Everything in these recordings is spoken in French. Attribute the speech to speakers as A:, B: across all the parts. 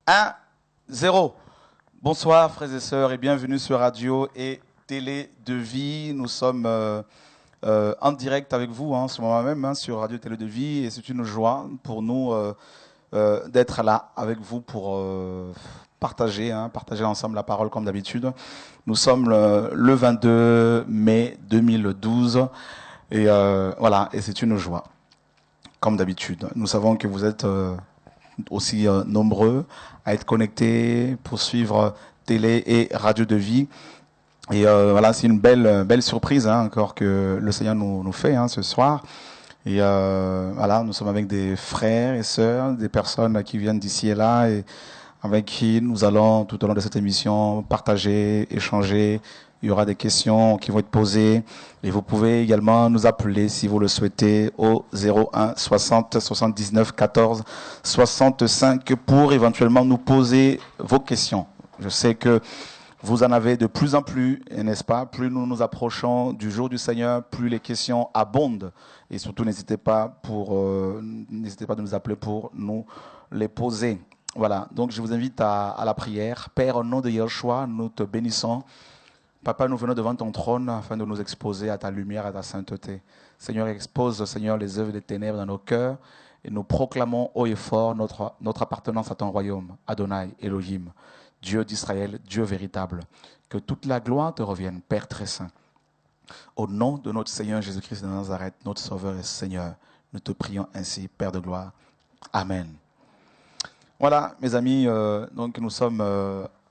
A: 1, 0. Bonsoir frères et sœurs et bienvenue sur Radio et Télé de Vie. Nous sommes en direct avec vous en ce moment même sur Radio Télé de Vie et c'est une joie pour nous d'être là avec vous pour partager ensemble la parole comme d'habitude. Nous sommes le 22 mai 2012 et voilà, et c'est une joie comme d'habitude. Nous savons que vous êtes aussi nombreux à être connectés pour suivre Télé et Radio de Vie. Et voilà, c'est une belle surprise encore que le Seigneur nous fait ce soir. Et voilà, nous sommes avec des frères et sœurs, des personnes qui viennent d'ici et là et avec qui nous allons tout au long de cette émission partager, échanger. Il y aura des questions qui vont être posées et vous pouvez également nous appeler si vous le souhaitez au 01 60 79 14 65 pour éventuellement nous poser vos questions. Je sais que vous en avez de plus en plus, n'est-ce pas? Plus nous nous approchons du jour du Seigneur, plus les questions abondent. Et surtout, n'hésitez pas de nous appeler pour nous les poser. Voilà, donc je vous invite à la prière. Père, au nom de Yeshua, nous te bénissons. Papa, nous venons devant ton trône afin de nous exposer à ta lumière, à ta sainteté. Seigneur, expose, Seigneur, les œuvres des ténèbres dans nos cœurs et nous proclamons haut et fort notre appartenance à ton royaume, Adonai, Elohim, Dieu d'Israël, Dieu véritable. Que toute la gloire te revienne, Père très saint. Au nom de notre Seigneur Jésus-Christ de Nazareth, notre Sauveur et Seigneur, nous te prions ainsi, Père de gloire. Amen. Voilà, mes amis, donc nous sommes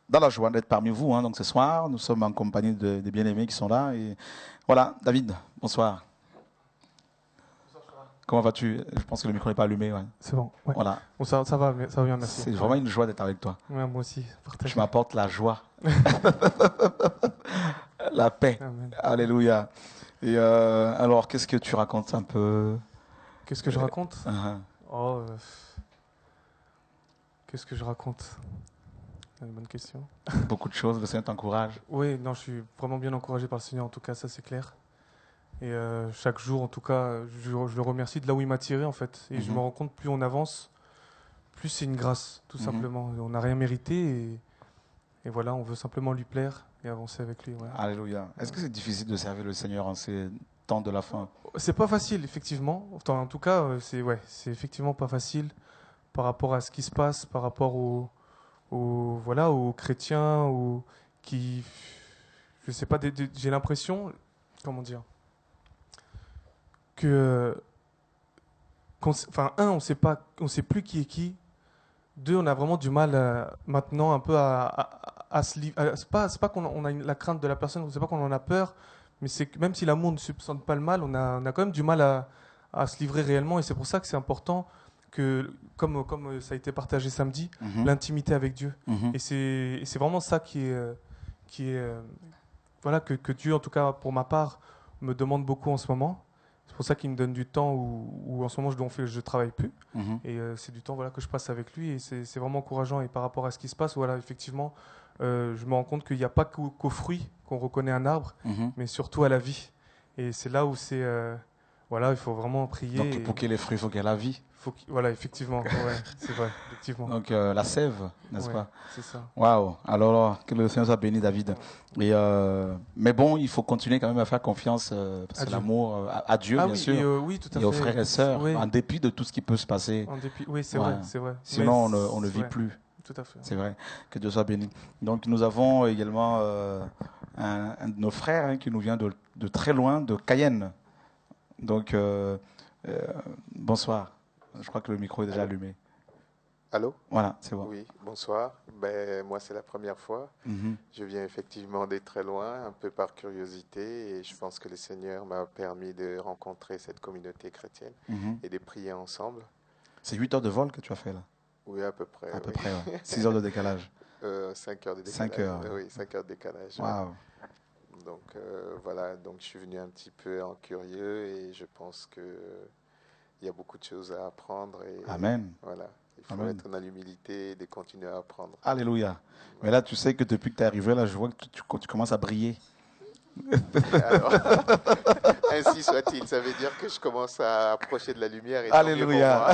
A: dans la joie d'être parmi vous. Donc ce soir, nous sommes en compagnie des bien-aimés qui sont là. Et voilà, David, bonsoir. Comment vas-tu? Je pense que le micro n'est pas allumé. Ouais.
B: C'est bon. Ouais.
A: Voilà.
B: Bon, ça va bien, merci.
A: C'est vraiment une joie d'être avec toi.
B: Ouais, moi aussi. Partage.
A: Tu m'apportes la joie, la paix.
B: Amen.
A: Alléluia. Et alors, qu'est-ce que tu racontes un peu?
B: Qu'est-ce que je raconte? Qu'est-ce que je raconte? Une bonne question.
A: Beaucoup de choses, le Seigneur t'encourage.
B: Oui, non, je suis vraiment bien encouragé par le Seigneur, en tout cas, ça c'est clair. Et chaque jour, en tout cas, je le remercie de là où il m'a tiré, en fait. Et je me rends compte, plus on avance, plus c'est une grâce, tout simplement. On n'a rien mérité et voilà, on veut simplement lui plaire et avancer avec lui. Ouais.
A: Alléluia. Est-ce que c'est difficile de servir le Seigneur en ces temps de la fin? C'est
B: pas facile, effectivement. Enfin, en tout cas, c'est effectivement pas facile par rapport à ce qui se passe, par rapport aux chrétiens qui, je sais pas, j'ai l'impression, comment dire, on sait plus qui est qui. Deux, on a vraiment du mal maintenant un peu à se livrer. C'est pas qu'on a la crainte de la personne, c'est pas qu'on en a peur, mais c'est que même si l'amour ne soupçonne pas le mal, on a quand même du mal à se livrer réellement. Et c'est pour ça que c'est important que, comme ça a été partagé samedi, l'intimité avec Dieu. Et c'est vraiment ça qui est voilà, que Dieu, en tout cas pour ma part, me demande beaucoup en ce moment. C'est pour ça qu'il me donne du temps où en ce moment je travaille plus. Et c'est du temps que je passe avec lui et c'est vraiment encourageant. Et par rapport à ce qui se passe, voilà, effectivement, je me rends compte qu'il n'y a pas qu'aux fruits qu'on reconnaît un arbre, mais surtout à la vie. Et c'est là où voilà, il faut vraiment prier.
A: Donc pour qu'il y ait les fruits, il faut qu'il y ait la vie.
B: Voilà, effectivement, ouais, c'est vrai, effectivement.
A: Donc la sève, n'est-ce pas?
B: C'est ça.
A: Waouh! Alors que le Seigneur soit béni, David. Et mais bon, il faut continuer quand même à faire confiance parce que l'amour à Dieu, bien sûr,
B: oui, tout à
A: et
B: fait.
A: aux frères et sœurs, en dépit de tout ce qui peut se passer.
B: En dépit, oui, c'est vrai.
A: Sinon, on ne vit plus.
B: Tout à fait.
A: C'est vrai. Que Dieu soit béni. Donc nous avons également un de nos frères qui nous vient de très loin, de Cayenne. Donc bonsoir. Je crois que le micro est déjà allumé.
C: Allô?
A: Voilà, c'est bon.
C: Oui, bonsoir. Moi, c'est la première fois. Je viens effectivement de très loin, un peu par curiosité, et je pense que le Seigneur m'a permis de rencontrer cette communauté chrétienne et de prier ensemble.
A: C'est 8 heures de vol que tu as fait là?
C: Oui, à peu près.
A: À peu près, ouais. 6 heures de décalage.
C: 5 heures de décalage.
A: 5 heures.
C: Oui, 5 heures de décalage.
A: Waouh.
C: Donc, voilà, donc je suis venu un petit peu en curieux, et je pense que il y a beaucoup de choses à apprendre.
A: Amen.
C: Voilà. Il faut être dans l'humilité et de continuer à apprendre.
A: Alléluia. Ouais. Mais là, tu sais que depuis que tu es arrivé, là, je vois que tu commences à briller.
C: Alors, ainsi soit-il. Ça veut dire que je commence à approcher de la lumière. Et
A: Alléluia.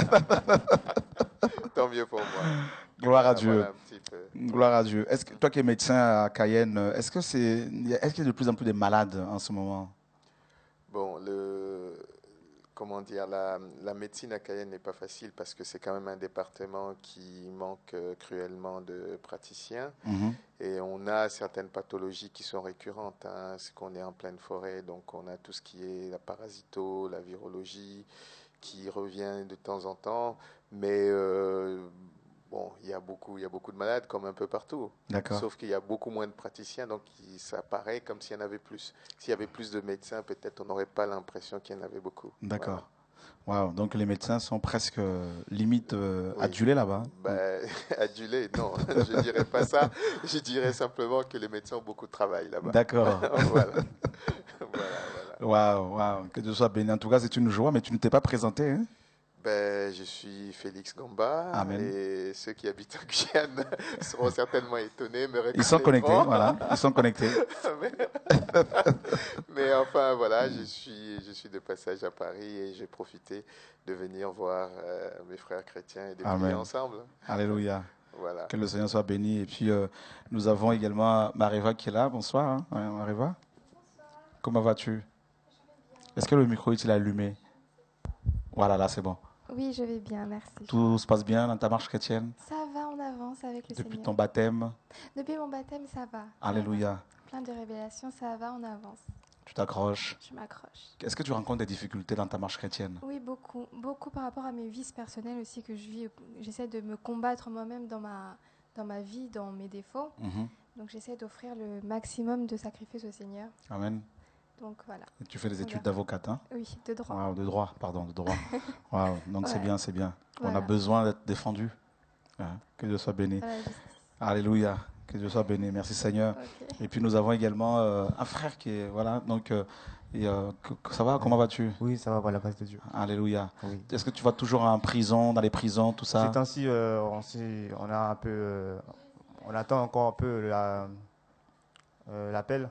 C: Tant mieux pour moi.
A: Gloire à Dieu.
C: Voilà un petit peu.
A: Gloire à Dieu. Est-ce que toi qui es médecin à Cayenne, est-ce qu'il y a de plus en plus de malades en ce moment?
C: Bon, comment dire, la médecine à Cayenne n'est pas facile parce que c'est quand même un département qui manque cruellement de praticiens. Et on a certaines pathologies qui sont récurrentes. Hein. C'est qu'on est en pleine forêt, donc on a tout ce qui est la parasito, la virologie qui revient de temps en temps. Mais bon, il y a beaucoup de malades comme un peu partout. Sauf qu'il y a beaucoup moins de praticiens, donc ça paraît comme s'il y en avait plus. S'il y avait plus de médecins, peut-être on n'aurait pas l'impression qu'il y en avait beaucoup.
A: D'accord. Voilà. Wow. Donc les médecins sont presque limite adulés là-bas.
C: Ben, adulés, non, je ne dirais pas ça. Je dirais simplement que les médecins ont beaucoup de travail là-bas.
A: D'accord.
C: Voilà.
A: Waouh, waouh. Que Dieu soit béni. En tout cas, c'est une joie, mais tu ne t'es pas présenté, hein?
C: Ben, je suis Félix Gamba.
A: Amen.
C: Et ceux qui habitent en Guyane seront certainement étonnés.
A: Ils sont connectés, voilà. Ils sont connectés.
C: mais enfin, voilà, je suis de passage à Paris et j'ai profité de venir voir mes frères chrétiens et de prier ensemble.
A: Alléluia.
C: Voilà.
A: Que le Seigneur soit béni. Et puis, nous avons également Mariva qui est là. Bonsoir, hein, Mariva. Bonsoir. Comment vas-tu? Est-ce que le micro est allumé? Voilà, là, c'est bon.
D: Oui, je vais bien, merci.
A: Tout se passe bien dans ta marche chrétienne?
D: Ça va, on avance avec le Seigneur.
A: Depuis ton baptême?
D: Depuis mon baptême, ça va.
A: Alléluia.
D: Plein de révélations, ça va, on avance.
A: Tu t'accroches?
D: Je m'accroche.
A: Est-ce que tu rencontres des difficultés dans ta marche chrétienne?
D: Oui, beaucoup. Beaucoup par rapport à mes vices personnelles aussi que je vis. J'essaie de me combattre moi-même dans ma vie, dans mes défauts. Donc j'essaie d'offrir le maximum de sacrifices au Seigneur.
A: Amen.
D: Donc voilà.
A: Et tu fais des études d'avocate, hein?
D: Oui, de droit.
A: Wow, de droit, pardon, de droit. Wow, donc c'est bien, c'est bien.
D: Voilà.
A: On a besoin d'être défendu. Que Dieu soit béni.
D: Voilà,
A: Alléluia. Que Dieu soit béni. Merci Seigneur.
D: Okay.
A: Et puis nous avons également un frère qui est, voilà, donc ça va, comment vas-tu?
E: Oui, ça va, par la grâce de Dieu.
A: Alléluia.
E: Oui.
A: Est-ce que tu vas toujours en prison, dans les prisons, tout ça?
E: Ces temps-ci, on a un peu, on attend encore un peu l'appel,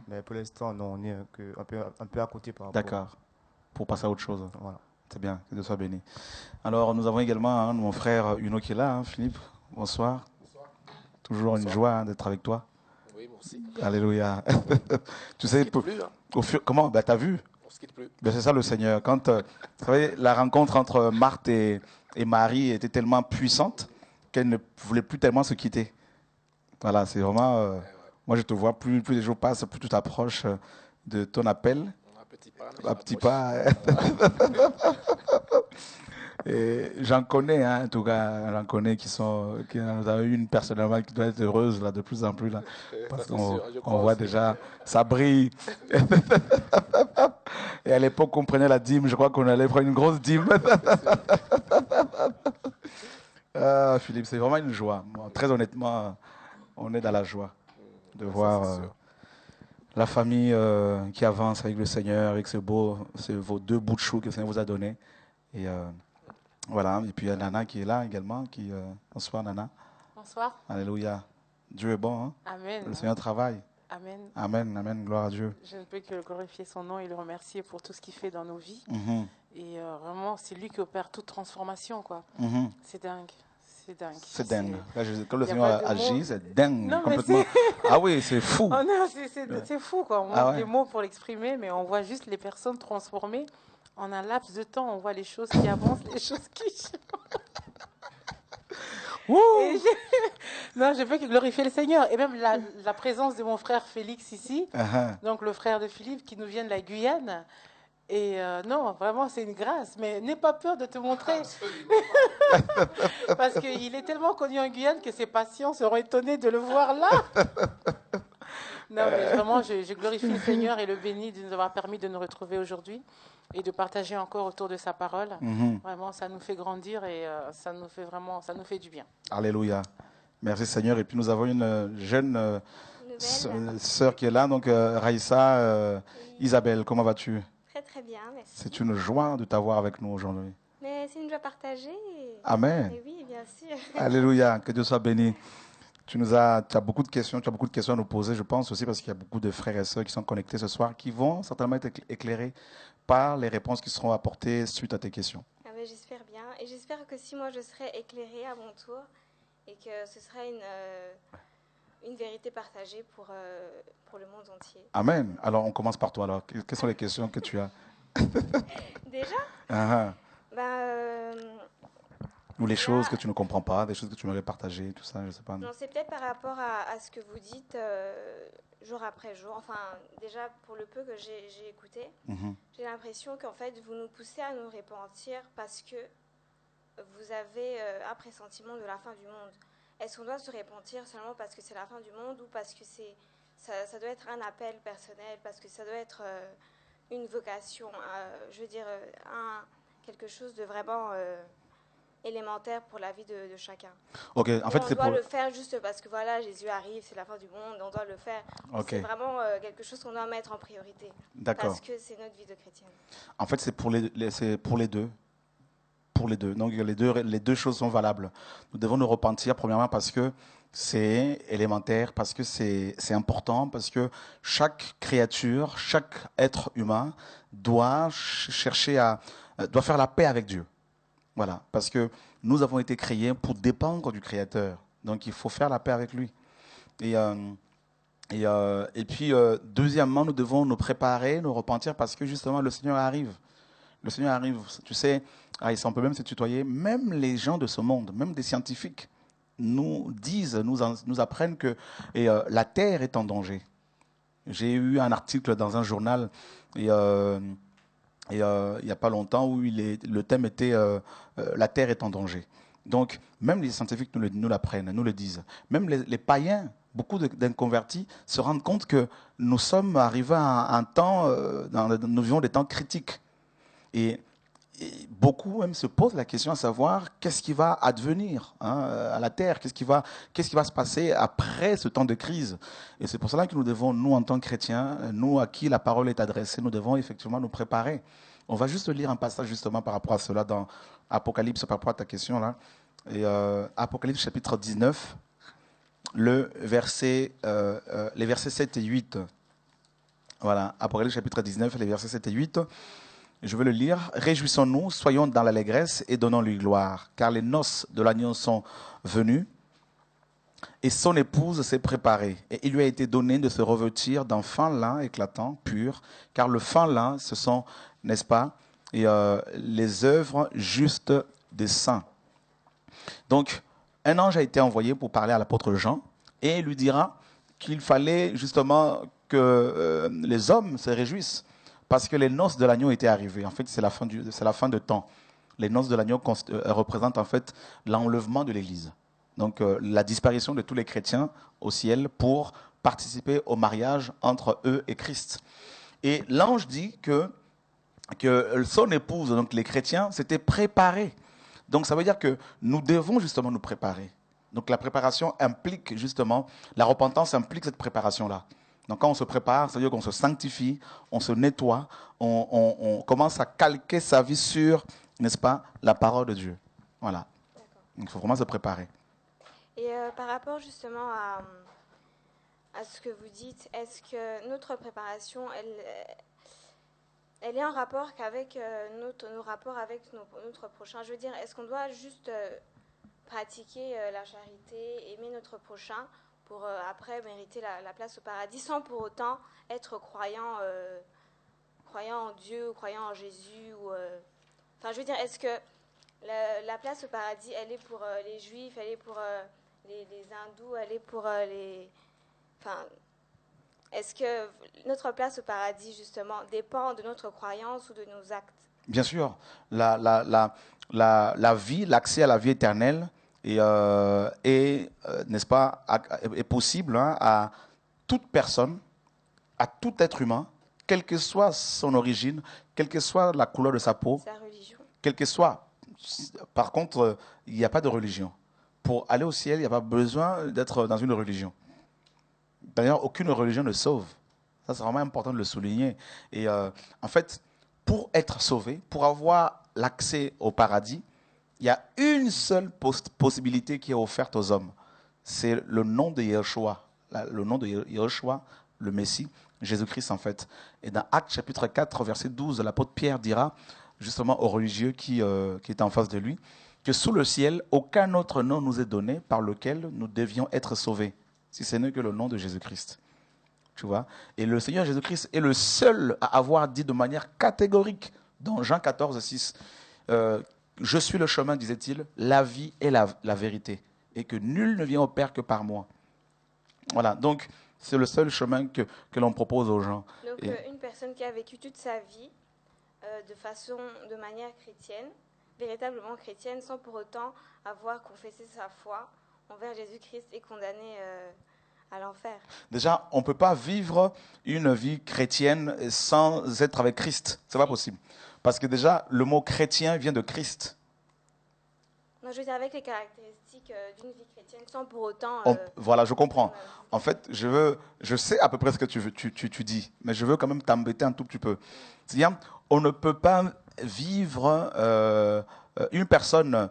E: mais pour l'instant, non, on est un peu à côté par rapport.
A: D'accord. Pour passer à autre chose.
E: Voilà.
A: C'est bien, que Dieu soit béni. Alors, nous avons également mon frère Uno qui est là, Philippe. Bonsoir. Bonsoir. Toujours une joie d'être avec toi.
F: Oui, moi aussi.
A: Alléluia. Tu sais,
F: plus, hein.
A: Comment? Ben, t'as vu?
F: On se quitte plus.
A: Ben, c'est ça le Seigneur. Quand, vous savez, la rencontre entre Marthe et Marie était tellement puissante qu'elle ne voulait plus tellement se quitter. Voilà, c'est vraiment... Moi, je te vois, plus les jours passent, plus tu t'approches de ton appel. Un petit pas. Et j'en connais, hein, en tout cas, j'en connais qui nous a eu une personnellement qui doit être heureuse là, de plus en plus. Là, parce qu'on voit déjà, ça brille. Et à l'époque, on prenait la dîme, je crois qu'on allait prendre une grosse dîme. Philippe, c'est vraiment une joie. Bon, très honnêtement, on est dans la joie de voir la famille qui avance avec le Seigneur, avec vos deux bouts de chou que le Seigneur vous a donnés. Et voilà. Et puis il y a Nana qui est là également. Bonsoir Nana.
G: Bonsoir.
A: Alléluia. Dieu est bon. Hein?
G: Amen.
A: Le Seigneur travaille.
G: Amen.
A: Amen. Amen. Gloire à Dieu.
G: Je ne peux que glorifier son nom et le remercier pour tout ce qu'il fait dans nos vies. Et vraiment, c'est lui qui opère toute transformation, quoi. C'est dingue. C'est dingue.
A: C'est dingue. Quand le Seigneur agit, c'est dingue. Non, complètement. Ah oui, c'est fou.
G: Oh non, c'est fou, quoi. On manque des mots pour l'exprimer, mais on voit juste les personnes transformées. En un laps de temps, on voit les choses qui avancent, les choses qui changent. Non, je peux que glorifier le Seigneur. Et même la présence de mon frère Félix ici, donc le frère de Philippe qui nous vient de la Guyane. Et non, vraiment, c'est une grâce. Mais n'aie pas peur de te montrer. Parce qu'il est tellement connu en Guyane que ses patients seront étonnés de le voir là. Non, mais vraiment, je glorifie le Seigneur et le bénis de nous avoir permis de nous retrouver aujourd'hui et de partager encore autour de sa parole. Vraiment, ça nous fait grandir et ça nous fait du bien.
A: Alléluia. Merci Seigneur. Et puis nous avons une jeune sœur qui est là, donc Raïssa, Isabelle, comment vas-tu?
H: Très très bien, merci.
A: C'est une joie de t'avoir avec nous aujourd'hui.
H: Mais c'est une joie partagée.
A: Amen.
H: Et oui, bien sûr.
A: Alléluia, que Dieu soit béni. Tu as beaucoup de questions, à nous poser, je pense aussi, parce qu'il y a beaucoup de frères et sœurs qui sont connectés ce soir, qui vont certainement être éclairés par les réponses qui seront apportées suite à tes questions.
H: Ah ben Ben, j'espère bien. Et j'espère que si moi je serai éclairée à mon tour et que ce sera une vérité partagée pour le monde entier.
A: Amen. Alors, on commence par toi. Alors, quelles sont les questions que tu as?
H: Déjà
A: Ou les choses que tu ne comprends pas, des choses que tu aimerais partager, tout ça, je ne sais pas.
H: Non, c'est peut-être par rapport à ce que vous dites jour après jour. Enfin, déjà, pour le peu que j'ai écouté, j'ai l'impression qu'en fait, vous nous poussez à nous repentir parce que vous avez un pressentiment de la fin du monde. Est-ce qu'on doit se repentir seulement parce que c'est la fin du monde ou parce que ça doit être un appel personnel, parce que ça doit être une vocation, je veux dire, quelque chose de vraiment élémentaire pour la vie de chacun.
A: Ok, en fait,
H: on doit le faire juste parce que voilà, Jésus arrive, c'est la fin du monde, on doit le faire.
A: Okay.
H: C'est vraiment quelque chose qu'on doit mettre en priorité.
A: D'accord.
H: Parce que c'est notre vie de chrétienne.
A: En fait, c'est pour les deux. Pour les deux. Donc les deux choses sont valables. Nous devons nous repentir, premièrement, parce que c'est élémentaire, parce que c'est important, parce que chaque créature, chaque être humain doit doit faire la paix avec Dieu. Voilà, parce que nous avons été créés pour dépendre du Créateur. Donc il faut faire la paix avec lui. Et puis, deuxièmement, nous devons nous préparer, nous repentir, parce que justement, le Seigneur arrive. Le Seigneur arrive, tu sais, on peut même se tutoyer, même les gens de ce monde, même des scientifiques, nous disent, nous apprennent que la Terre est en danger. J'ai eu un article dans un journal, il n'y a pas longtemps, où le thème était la Terre est en danger. Donc, même les scientifiques nous l'apprennent, nous le disent. Même les païens, beaucoup d'inconvertis, se rendent compte que nous sommes arrivés à un temps, nous vivons des temps critiques. Et beaucoup même se posent la question à savoir qu'est-ce qui va advenir à la Terre, qu'est-ce qui va se passer après ce temps de crise. Et c'est pour cela que nous devons, nous en tant que chrétiens, nous à qui la parole est adressée, nous devons effectivement nous préparer. On va juste lire un passage justement par rapport à cela dans Apocalypse, par rapport à ta question là. Et Apocalypse chapitre 19, les versets 7 et 8. Voilà, Apocalypse chapitre 19, les versets 7 et 8. Je vais le lire. « Réjouissons-nous, soyons dans l'allégresse et donnons-lui gloire, car les noces de l'agneau sont venues et son épouse s'est préparée. Et il lui a été donné de se revêtir d'un fin lin éclatant, pur, car le fin lin, ce sont, n'est-ce pas, les œuvres justes des saints. » Donc, un ange a été envoyé pour parler à l'apôtre Jean et il lui dira qu'il fallait justement que les hommes se réjouissent. Parce que les noces de l'agneau étaient arrivées. En fait, c'est la fin de temps. Les noces de l'agneau représentent en fait l'enlèvement de l'Église. Donc, la disparition de tous les chrétiens au ciel pour participer au mariage entre eux et Christ. Et l'ange dit que son épouse, donc les chrétiens, s'étaient préparés. Donc, ça veut dire que nous devons justement nous préparer. Donc, la préparation implique justement, la repentance implique cette préparation-là. Donc quand on se prépare, ça veut dire qu'on se sanctifie, on se nettoie, on commence à calquer sa vie sur, n'est-ce pas, la parole de Dieu. Voilà. Donc il faut vraiment se préparer.
H: Et par rapport justement à ce que vous dites, est-ce que notre préparation, elle est en rapport qu'avec nos rapports avec notre prochain? Je veux dire, est-ce qu'on doit juste pratiquer la charité, aimer notre prochain pour après mériter la place au paradis, sans pour autant être croyant en Dieu, ou croyant en Jésus. Enfin, je veux dire, est-ce que la place au paradis, elle est pour les Juifs, elle est pour les Hindous, elle est pour les... Enfin, est-ce que notre place au paradis, justement, dépend de notre croyance ou de nos actes?
A: Bien sûr. La vie, l'accès à la vie éternelle, n'est-ce pas, est possible à toute personne, à tout être humain, quelle que soit son origine, quelle que soit la couleur de sa peau,
H: sa religion.
A: Quelle que soit. Par contre, il n'y a pas de religion. Pour aller au ciel, il n'y a pas besoin d'être dans une religion. D'ailleurs, aucune religion ne sauve. Ça, c'est vraiment important de le souligner. Et en fait, pour être sauvé, pour avoir l'accès au paradis, il y a une seule possibilité qui est offerte aux hommes. C'est le nom de Yeshua. Le nom de Yeshua, le Messie, Jésus-Christ en fait. Et dans Actes chapitre 4, verset 12, l'apôtre Pierre dira, justement aux religieux qui étaient en face de lui, que sous le ciel, aucun autre nom nous est donné par lequel nous devions être sauvés, si ce n'est que le nom de Jésus-Christ. Tu vois? Et le Seigneur Jésus-Christ est le seul à avoir dit de manière catégorique dans Jean 14, 6, je suis le chemin, disait-il, la vie et la vérité, et que nul ne vient au Père que par moi. Voilà, donc c'est le seul chemin que l'on propose aux gens.
H: Donc une personne qui a vécu toute sa vie de manière chrétienne, véritablement chrétienne, sans pour autant avoir confessé sa foi envers Jésus-Christ, est condamnée à l'enfer.
A: Déjà, on ne peut pas vivre une vie chrétienne sans être avec Christ. Ce n'est pas possible. Parce que déjà, le mot chrétien vient de Christ.
H: Non, je veux dire avec les caractéristiques d'une vie chrétienne, sans pour autant...
A: Voilà, je comprends. En fait, je sais à peu près ce que tu dis, mais je veux quand même t'embêter un tout petit peu. C'est-à-dire, on ne peut pas vivre... une personne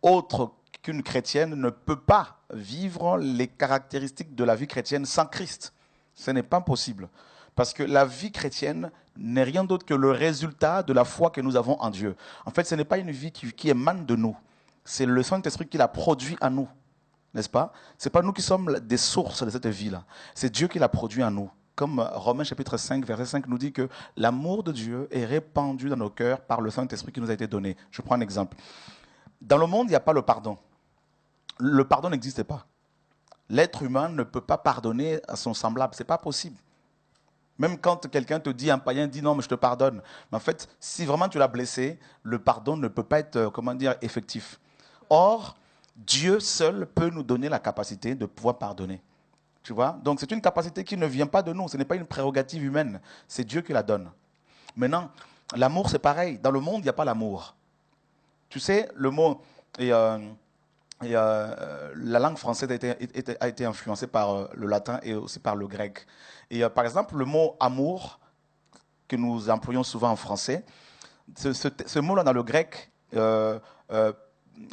A: autre qu'une chrétienne ne peut pas vivre les caractéristiques de la vie chrétienne sans Christ. Ce n'est pas possible. Parce que la vie chrétienne n'est rien d'autre que le résultat de la foi que nous avons en Dieu. En fait, ce n'est pas une vie qui émane de nous. C'est le Saint-Esprit qui la produit en nous. N'est-ce pas? Ce n'est pas nous qui sommes des sources de cette vie-là. C'est Dieu qui la produit en nous. Comme Romains chapitre 5, verset 5 nous dit que l'amour de Dieu est répandu dans nos cœurs par le Saint-Esprit qui nous a été donné. Je prends un exemple. Dans le monde, il n'y a pas le pardon. Le pardon n'existe pas. L'être humain ne peut pas pardonner à son semblable. Ce n'est pas possible. Même quand quelqu'un te dit, un païen dit non, mais je te pardonne. Mais en fait, si vraiment tu l'as blessé, le pardon ne peut pas être, effectif. Or, Dieu seul peut nous donner la capacité de pouvoir pardonner. Tu vois? Donc c'est une capacité qui ne vient pas de nous. Ce n'est pas une prérogative humaine. C'est Dieu qui la donne. Maintenant, l'amour, c'est pareil. Dans le monde, il n'y a pas l'amour. Tu sais, le mot... la langue française a été influencée par le latin et aussi par le grec. Et par exemple, le mot amour, que nous employons souvent en français, ce mot-là dans le grec, en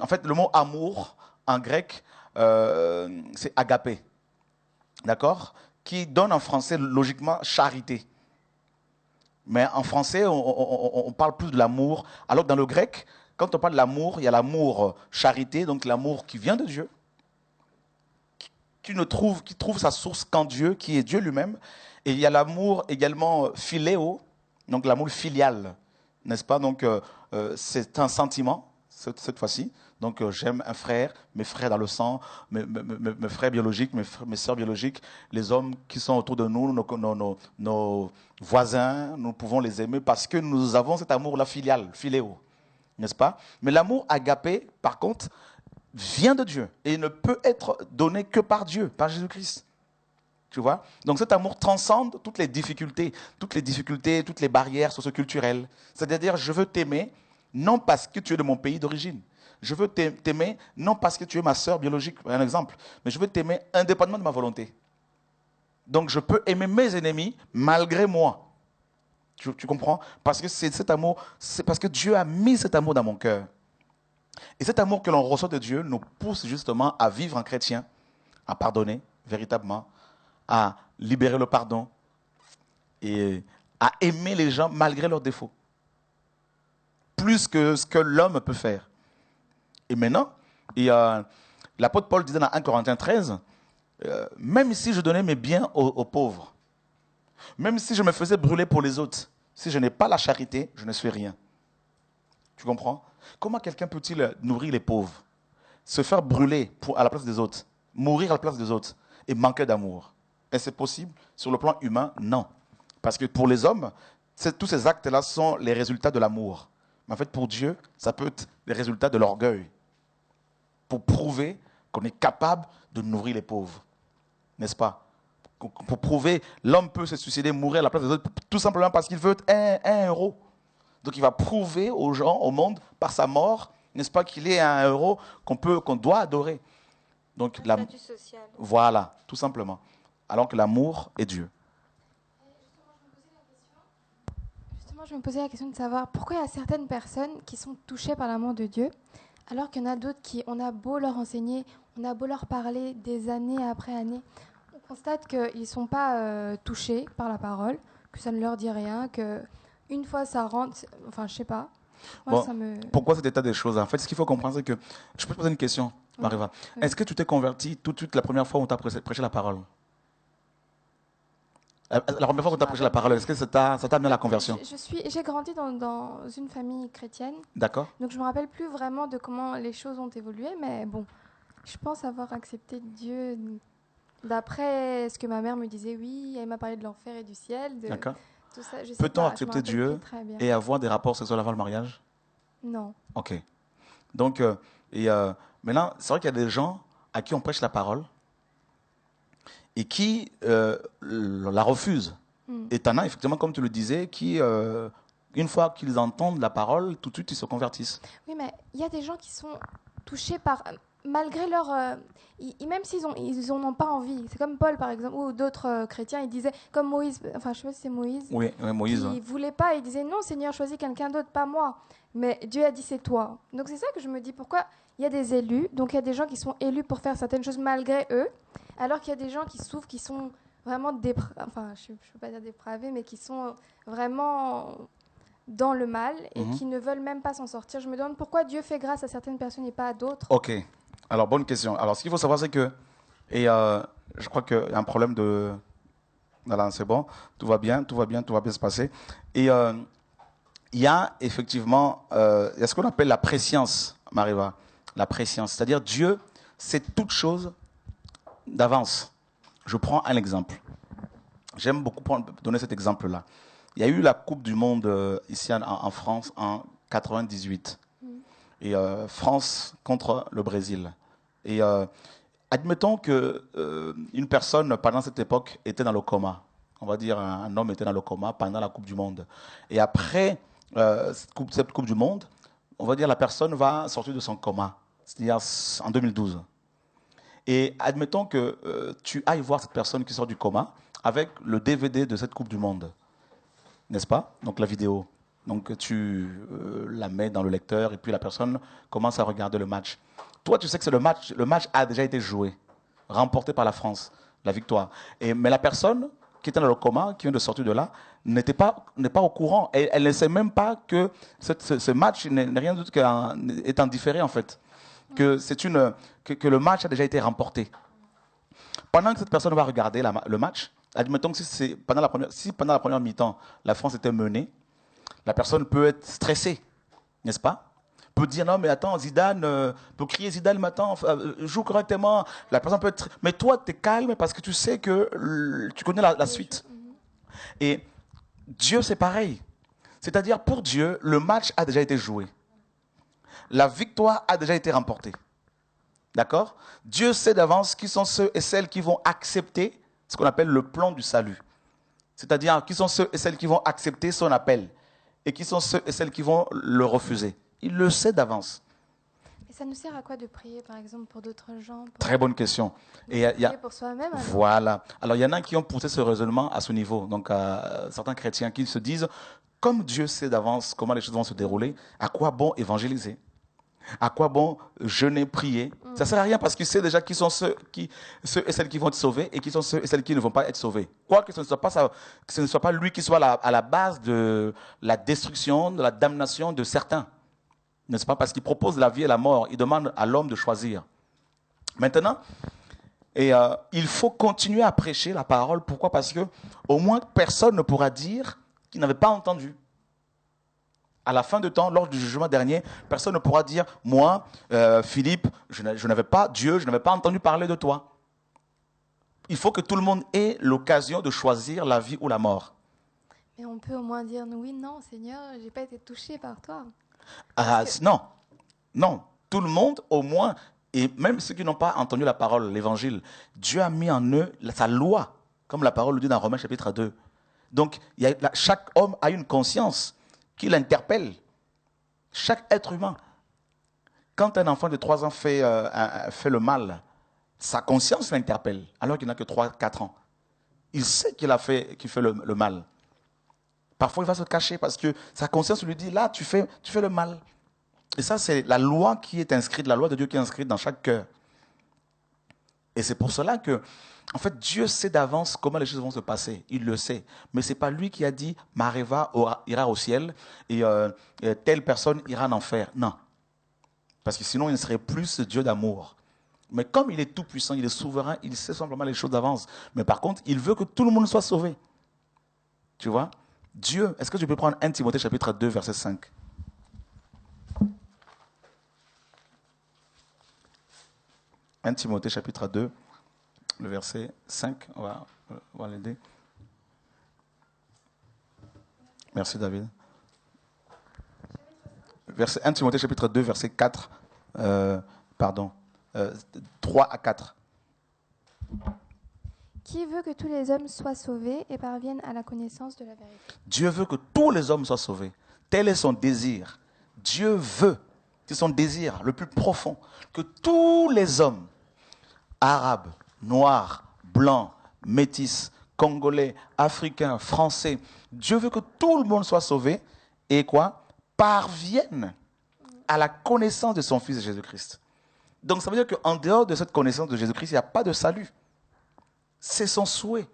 A: fait, le mot amour en grec, c'est agapé, d'accord? Qui donne en français logiquement charité. Mais en français, on parle plus de l'amour, alors que dans le grec, quand on parle de l'amour, il y a l'amour charité, donc l'amour qui vient de Dieu, qui trouve sa source qu'en Dieu, qui est Dieu lui-même. Et il y a l'amour également philéo, donc l'amour filial, n'est-ce pas? Donc c'est un sentiment, cette fois-ci. Donc j'aime un frère, mes frères dans le sang, mes frères biologiques, mes sœurs biologiques, les hommes qui sont autour de nous, nos voisins, nous pouvons les aimer parce que nous avons cet amour-là filial, philéo. N'est-ce pas? Mais l'amour agapé, par contre, vient de Dieu et ne peut être donné que par Dieu, par Jésus-Christ. Tu vois? Donc cet amour transcende toutes les difficultés, toutes les barrières socioculturelles. C'est-à-dire, je veux t'aimer, non parce que tu es de mon pays d'origine. Je veux t'aimer, non parce que tu es ma sœur biologique, un exemple, mais je veux t'aimer indépendamment de ma volonté. Donc je peux aimer mes ennemis malgré moi. Tu comprends? Parce que c'est cet amour, c'est parce que Dieu a mis cet amour dans mon cœur. Et cet amour que l'on reçoit de Dieu nous pousse justement à vivre en chrétien, à pardonner véritablement, à libérer le pardon et à aimer les gens malgré leurs défauts. Plus que ce que l'homme peut faire. Et maintenant, l'apôtre Paul disait dans 1 Corinthiens 13, même si je donnais mes biens aux pauvres, même si je me faisais brûler pour les autres, si je n'ai pas la charité, je ne suis rien. Tu comprends? Comment quelqu'un peut-il nourrir les pauvres, se faire brûler à la place des autres, mourir à la place des autres et manquer d'amour? Est-ce que c'est possible? Sur le plan humain, non. Parce que pour les hommes, tous ces actes-là sont les résultats de l'amour. Mais en fait, pour Dieu, ça peut être les résultats de l'orgueil. Pour prouver qu'on est capable de nourrir les pauvres. N'est-ce pas? Pour prouver, l'homme peut se suicider, mourir à la place des autres, tout simplement parce qu'il veut un héros. Donc il va prouver aux gens, au monde, par sa mort, n'est-ce pas, qu'il est un héros qu'on doit adorer. Donc,
H: un statut social.
A: Voilà, tout simplement. Alors que l'amour est Dieu.
D: Justement, je me posais la question de savoir pourquoi il y a certaines personnes qui sont touchées par l'amour de Dieu, alors qu'il y en a d'autres qui, on a beau leur enseigner, on a beau leur parler des années après années, on constate qu'ils ne sont pas touchés par la parole, que ça ne leur dit rien, que une fois ça rentre, enfin je sais pas.
A: Moi, bon, pourquoi cet état des choses? En fait, ce qu'il faut comprendre, c'est que... Je peux te poser une question, Mariva. Oui. Est-ce que tu t'es converti tout de suite la première fois où tu as prêché la parole? La première fois que tu as prêché la parole, est-ce que ça t'a amené à la conversion?
D: J'ai grandi dans une famille chrétienne.
A: D'accord.
D: Donc je ne me rappelle plus vraiment de comment les choses ont évolué, mais bon, je pense avoir accepté Dieu d'après ce que ma mère me disait. Oui, elle m'a parlé de l'enfer et du ciel.
A: D'accord.
D: Peut-on
A: accepter Dieu et avoir des rapports sexuels avant le mariage?
D: Non.
A: Ok. Donc, maintenant, c'est vrai qu'il y a des gens à qui on prêche la parole et qui la refusent. Et tu en as, effectivement, comme tu le disais, qui, une fois qu'ils entendent la parole, tout de suite, ils se convertissent.
D: Oui, mais il y a des gens qui sont touchés par... Malgré leur... même s'ils n'en ont pas envie. C'est comme Paul, par exemple, ou d'autres chrétiens, ils disaient, comme Moïse, enfin, je ne sais pas si c'est Moïse.
A: Oui, Moïse.
D: Il ne voulait pas, il disait, non, Seigneur, choisis quelqu'un d'autre, pas moi. Mais Dieu a dit, c'est toi. Donc c'est ça que je me dis, pourquoi il y a des élus, donc il y a des gens qui sont élus pour faire certaines choses malgré eux, alors qu'il y a des gens qui souffrent, qui sont vraiment enfin, je ne peux pas dire dépravés, mais qui sont vraiment dans le mal et qui ne veulent même pas s'en sortir. Je me demande pourquoi Dieu fait grâce à certaines personnes et pas à d'autres.
A: Ok. Alors, bonne question. Alors, ce qu'il faut savoir, c'est que, et je crois qu'il y a un problème de... Voilà, c'est bon, tout va bien se passer. Et il y a effectivement, il y a ce qu'on appelle la préscience, Mariva. La préscience, c'est-à-dire Dieu sait toutes choses d'avance. Je prends un exemple. J'aime beaucoup donner cet exemple-là. Il y a eu la Coupe du Monde ici en France en 98. Et France contre le Brésil. Et admettons qu'une personne, pendant cette époque, était dans le coma. On va dire un homme était dans le coma pendant la Coupe du Monde. Et après cette coupe du Monde, on va dire la personne va sortir de son coma. C'est-à-dire en 2012. Et admettons que tu ailles voir cette personne qui sort du coma avec le DVD de cette Coupe du Monde. N'est-ce pas? Donc la vidéo. Donc tu la mets dans le lecteur et puis la personne commence à regarder le match. Toi, tu sais que c'est le match a déjà été joué, remporté par la France, la victoire. Mais la personne qui était dans le coma, qui vient de sortir de là, n'est pas au courant. Elle ne sait même pas que ce match n'est rien d'autre qu'est en différé en fait. Que le match a déjà été remporté. Pendant que cette personne va regarder le match, admettons que si pendant la première mi-temps, la France était menée, la personne peut être stressée, n'est-ce pas? Peut dire non mais attends, Zidane, peut crier Zidane maintenant, joue correctement. La personne peut être... Mais toi, tu es calme parce que tu sais que tu connais la suite. Et Dieu, c'est pareil. C'est-à-dire, pour Dieu, le match a déjà été joué. La victoire a déjà été remportée. D'accord? Dieu sait d'avance qui sont ceux et celles qui vont accepter ce qu'on appelle le plan du salut. C'est-à-dire, qui sont ceux et celles qui vont accepter son appel. Et qui sont ceux et celles qui vont le refuser. Il le sait d'avance.
D: Et ça nous sert à quoi de prier, par exemple, pour d'autres gens?
A: Très bonne question.
D: Et prier pour soi-même.
A: Voilà. Alors, il y en a qui ont poussé ce raisonnement à ce niveau. Donc, certains chrétiens qui se disent, comme Dieu sait d'avance comment les choses vont se dérouler, à quoi bon évangéliser? À quoi bon jeûner, prier? Ça ne sert à rien parce qu'il sait déjà qui sont ceux et celles qui vont être sauvés et qui sont ceux et celles qui ne vont pas être sauvés. Quoique ce ne soit pas lui qui soit à la base de la destruction, de la damnation de certains. N'est-ce pas? Parce qu'il propose la vie et la mort. Il demande à l'homme de choisir. Maintenant, il faut continuer à prêcher la parole. Pourquoi? Parce que au moins personne ne pourra dire qu'il n'avait pas entendu. À la fin de temps, lors du jugement dernier, personne ne pourra dire « Moi, Philippe, je n'avais pas entendu parler de toi. » Il faut que tout le monde ait l'occasion de choisir la vie ou la mort.
D: Mais on peut au moins dire « Oui, non, Seigneur, je n'ai pas été touché par toi. »
A: Non. Tout le monde, au moins, et même ceux qui n'ont pas entendu la parole, l'évangile, Dieu a mis en eux sa loi, comme la parole le dit dans Romains chapitre 2. Donc, chaque homme a une conscience qui l'interpelle. Chaque être humain. Quand un enfant de 3 ans fait le mal, sa conscience l'interpelle, alors qu'il n'a que 3-4 ans. Il sait qu'il fait le mal. Parfois, il va se cacher parce que sa conscience lui dit, là, tu fais le mal. Et ça, c'est la loi qui est inscrite, la loi de Dieu qui est inscrite dans chaque cœur. Et c'est pour cela que, en fait, Dieu sait d'avance comment les choses vont se passer. Il le sait. Mais ce n'est pas lui qui a dit Maréva ira au ciel et telle personne ira en enfer. Non. Parce que sinon, il ne serait plus ce Dieu d'amour. Mais comme il est tout puissant, il est souverain, il sait simplement les choses d'avance. Mais par contre, il veut que tout le monde soit sauvé. Tu vois? Dieu, est-ce que tu peux prendre 1 Timothée chapitre 2, verset 5? 1 Timothée chapitre 2, le verset 5, on va l'aider. Merci David. 1 Timothée chapitre 2, verset 4, 3 à 4.
D: Qui veut que tous les hommes soient sauvés et parviennent à la connaissance de la vérité?
A: Dieu veut que tous les hommes soient sauvés. Tel est son désir. Dieu veut, c'est son désir le plus profond, que tous les hommes, arabes, noirs, blancs, métis, congolais, africains, français, Dieu veut que tout le monde soit sauvé et quoi? Parviennent à la connaissance de son Fils Jésus-Christ. Donc ça veut dire qu'en dehors de cette connaissance de Jésus-Christ, il n'y a pas de salut. C'est son souhait.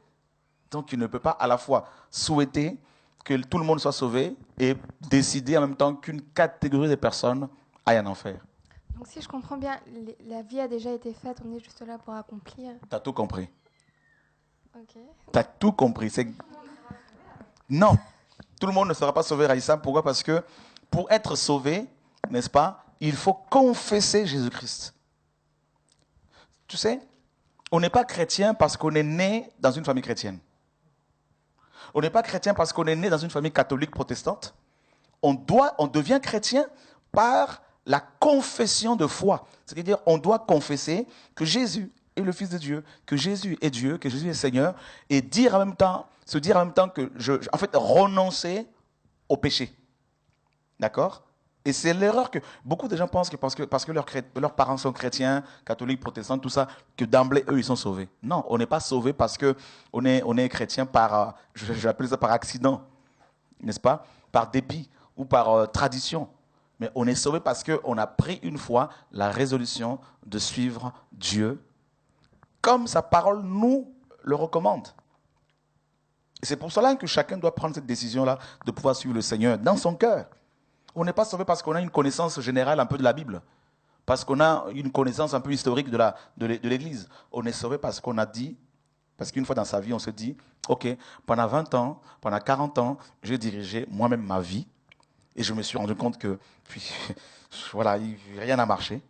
A: Donc il ne peut pas à la fois souhaiter que tout le monde soit sauvé et décider en même temps qu'une catégorie de personnes aille en enfer.
D: Donc si je comprends bien, la vie a déjà été faite, on est juste là pour accomplir.
A: Tu as tout compris.
D: Ok.
A: Tu as tout compris. Non, tout le monde ne sera pas sauvé, Raïssa. Pourquoi? Parce que pour être sauvé, n'est-ce pas, il faut confesser Jésus-Christ. Tu sais, on n'est pas chrétien parce qu'on est né dans une famille chrétienne. On n'est pas chrétien parce qu'on est né dans une famille catholique protestante. On devient chrétien par la confession de foi. C'est-à-dire, on doit confesser que Jésus est le Fils de Dieu, que Jésus est Dieu, que Jésus est Seigneur, et se dire en même temps que renoncer au péché. D'accord? Et c'est l'erreur que beaucoup de gens pensent que parce que leurs parents sont chrétiens, catholiques, protestants, tout ça, que d'emblée, eux, ils sont sauvés. Non, on n'est pas sauvés parce qu'on est chrétien par, j'appelle ça par accident, n'est-ce pas? Par dépit ou par tradition. Mais on est sauvés parce qu'on a pris une fois la résolution de suivre Dieu, comme sa parole nous le recommande. Et c'est pour cela que chacun doit prendre cette décision-là de pouvoir suivre le Seigneur dans son cœur. On n'est pas sauvé parce qu'on a une connaissance générale un peu de la Bible, parce qu'on a une connaissance un peu historique de l'Église. On est sauvé parce qu'on a dit, parce qu'une fois dans sa vie, on se dit, ok, pendant 20 ans, pendant 40 ans, j'ai dirigé moi-même ma vie, et je me suis rendu compte que, puis, voilà, rien n'a marché.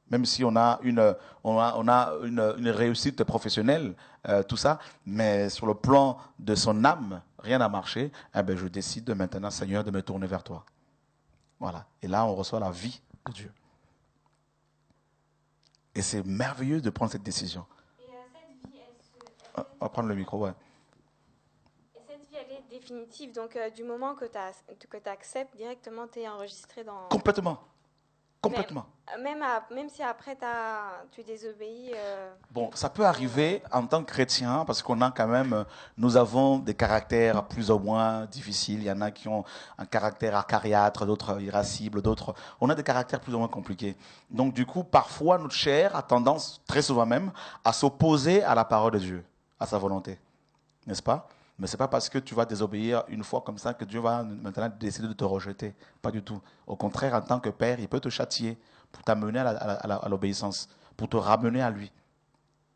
A: Même si on a une réussite professionnelle, tout ça, mais sur le plan de son âme, rien n'a marché, je décide maintenant, Seigneur, de me tourner vers toi. Voilà. Et là, on reçoit la vie de Dieu. Et c'est merveilleux de prendre cette décision.
H: Et cette vie,
A: On va prendre le micro, ouais.
H: Et cette vie, elle est définitive. Donc, du moment que tu acceptes, directement, tu es enregistré dans...
A: Complètement. Complètement.
H: Même si après tu désobéis.
A: Bon, ça peut arriver en tant que chrétien parce qu'on a quand même, nous avons des caractères plus ou moins difficiles. Il y en a qui ont un caractère acariâtre, d'autres irascibles, d'autres. On a des caractères plus ou moins compliqués. Donc du coup, parfois notre chair a tendance, très souvent même, à s'opposer à la parole de Dieu, à sa volonté, n'est-ce pas? Mais ce n'est pas parce que tu vas désobéir une fois comme ça que Dieu va maintenant décider de te rejeter. Pas du tout. Au contraire, en tant que père, il peut te châtier pour t'amener à l'obéissance, pour te ramener à lui.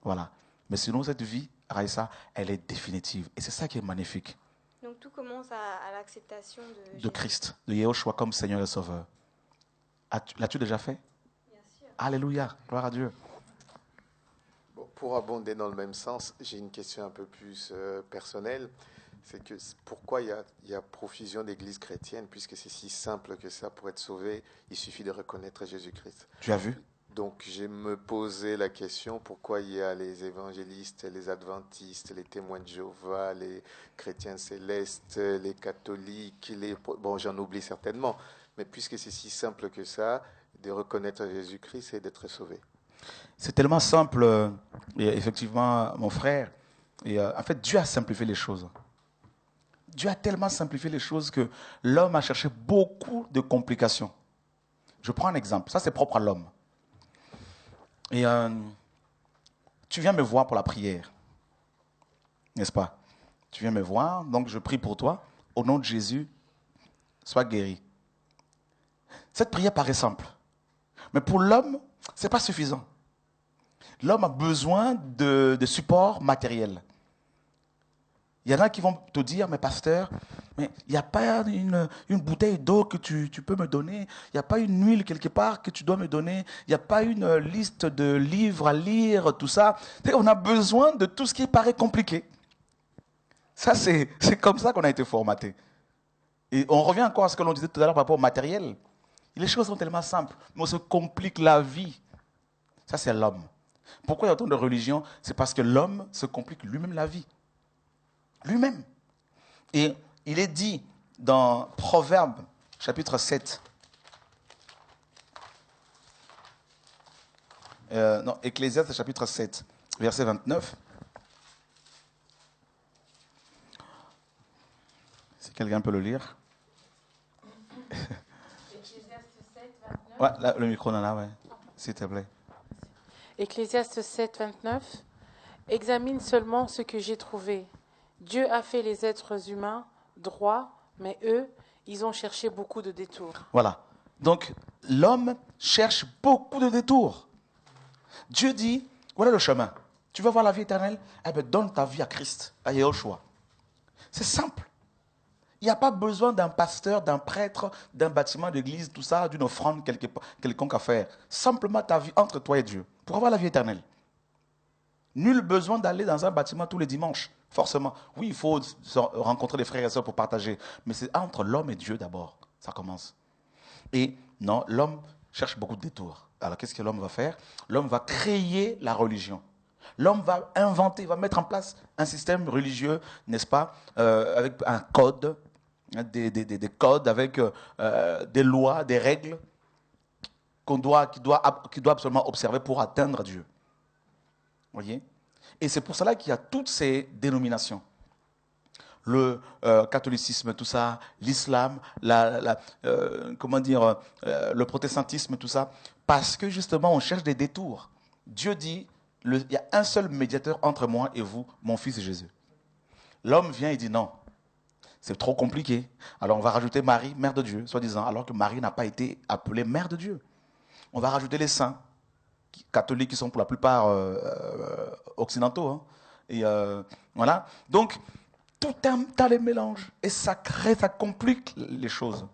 A: Voilà. Mais sinon, cette vie, Raïssa, elle est définitive. Et c'est ça qui est magnifique.
H: Donc tout commence à l'acceptation
A: de Christ, de Yahushua comme Seigneur et Sauveur. L'as-tu déjà fait?
H: Bien sûr.
A: Alléluia. Gloire à Dieu.
C: Pour abonder dans le même sens, j'ai une question un peu plus personnelle. C'est que pourquoi il y a profusion d'églises chrétiennes, puisque c'est si simple que ça, pour être sauvé, il suffit de reconnaître Jésus-Christ.
A: Tu as vu?
C: Donc, j'ai me posé la question, pourquoi il y a les évangélistes, les adventistes, les témoins de Jéhovah, les chrétiens célestes, les catholiques, bon, j'en oublie certainement, mais puisque c'est si simple que ça, de reconnaître Jésus-Christ et d'être sauvé.
A: C'est tellement simple, et effectivement, mon frère. Et en fait, Dieu a simplifié les choses. Dieu a tellement simplifié les choses que l'homme a cherché beaucoup de complications. Je prends un exemple. Ça, c'est propre à l'homme. Et tu viens me voir pour la prière, n'est-ce pas? Tu viens me voir, donc je prie pour toi. Au nom de Jésus, sois guéri. Cette prière paraît simple. Mais pour l'homme, ce n'est pas suffisant. L'homme a besoin de support matériel. Il y en a qui vont te dire, mais pasteur, mais il n'y a pas une bouteille d'eau que tu peux me donner, il n'y a pas une huile quelque part que tu dois me donner, il n'y a pas une liste de livres à lire, tout ça. On a besoin de tout ce qui paraît compliqué. Ça, c'est comme ça qu'on a été formaté. Et on revient encore à ce que l'on disait tout à l'heure par rapport au matériel. Les choses sont tellement simples, mais on se complique la vie. Ça, c'est l'homme. Pourquoi il y a autant de religions? C'est parce que l'homme se complique lui-même la vie. Lui-même. Et il est dit dans Proverbes, chapitre 7. Ecclésiaste, chapitre 7, verset 29. Si quelqu'un peut le lire.
G: Ecclésiaste 7, 29.
A: Ouais, là, le micro, là, ouais. S'il te plaît.
G: Ecclésiaste 7, 29. Examine seulement ce que j'ai trouvé. Dieu a fait les êtres humains droits, mais eux, ils ont cherché beaucoup de détours.
A: Voilà. Donc, l'homme cherche beaucoup de détours. Dieu dit, voilà le chemin. Tu veux voir la vie éternelle? Eh bien, donne ta vie à Christ, à Yahushua. C'est simple. Il n'y a pas besoin d'un pasteur, d'un prêtre, d'un bâtiment d'église, tout ça, d'une offrande quelconque à faire. Simplement ta vie entre toi et Dieu, pour avoir la vie éternelle. Nul besoin d'aller dans un bâtiment tous les dimanches, forcément. Oui, il faut rencontrer des frères et sœurs pour partager, mais c'est entre l'homme et Dieu d'abord, ça commence. Et non, l'homme cherche beaucoup de détours. Alors qu'est-ce que l'homme va faire? L'homme va créer la religion. L'homme va inventer, va mettre en place un système religieux, n'est-ce pas, avec un code, des codes, avec des lois, des règles qu'il doit absolument observer pour atteindre Dieu. Vous voyez? Et c'est pour cela qu'il y a toutes ces dénominations. Le catholicisme, tout ça, l'islam, le protestantisme, tout ça, parce que justement on cherche des détours. Dieu dit, il y a un seul médiateur entre moi et vous, mon fils Jésus. L'homme vient et dit non, c'est trop compliqué. Alors on va rajouter Marie, mère de Dieu, soi-disant, alors que Marie n'a pas été appelée mère de Dieu. On va rajouter les saints, catholiques qui sont pour la plupart occidentaux. Hein. Et voilà. Donc, tout un tas de mélanges. Et ça complique les choses.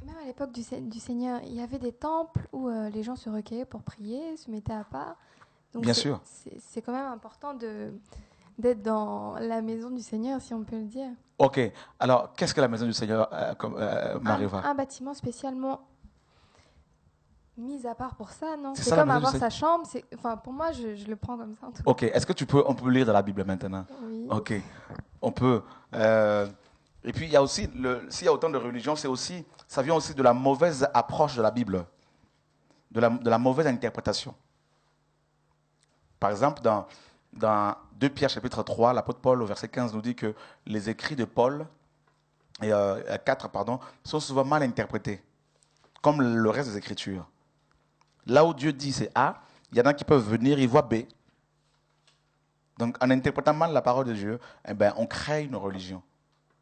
D: Même à l'époque du Seigneur, il y avait des temples où les gens se recueillaient pour prier, se mettaient à part. Donc
A: bien sûr.
D: C'est quand même important d'être dans la maison du Seigneur, si on peut le dire.
A: Ok. Alors, qu'est-ce que la maison du Seigneur, Mariva?
D: Un bâtiment spécialement mis à part pour ça, non?
A: C'est
D: C'est
A: ça,
D: comme avoir sa chambre. Enfin, pour moi, je le prends comme ça. En tout cas.
A: Ok. Est-ce que on peut lire dans la Bible maintenant?
D: Oui.
A: Ok. On peut. Et puis, il y a aussi, s'il y a autant de religions, ça vient aussi de la mauvaise approche de la Bible, de la mauvaise interprétation. Par exemple, dans 2 Pierre chapitre 3, l'apôtre Paul au verset 15 nous dit que les écrits de Paul, 4, sont souvent mal interprétés, comme le reste des Écritures. Là où Dieu dit c'est A, il y en a qui peuvent venir, ils voient B. Donc en interprétant mal la parole de Dieu, on crée une religion.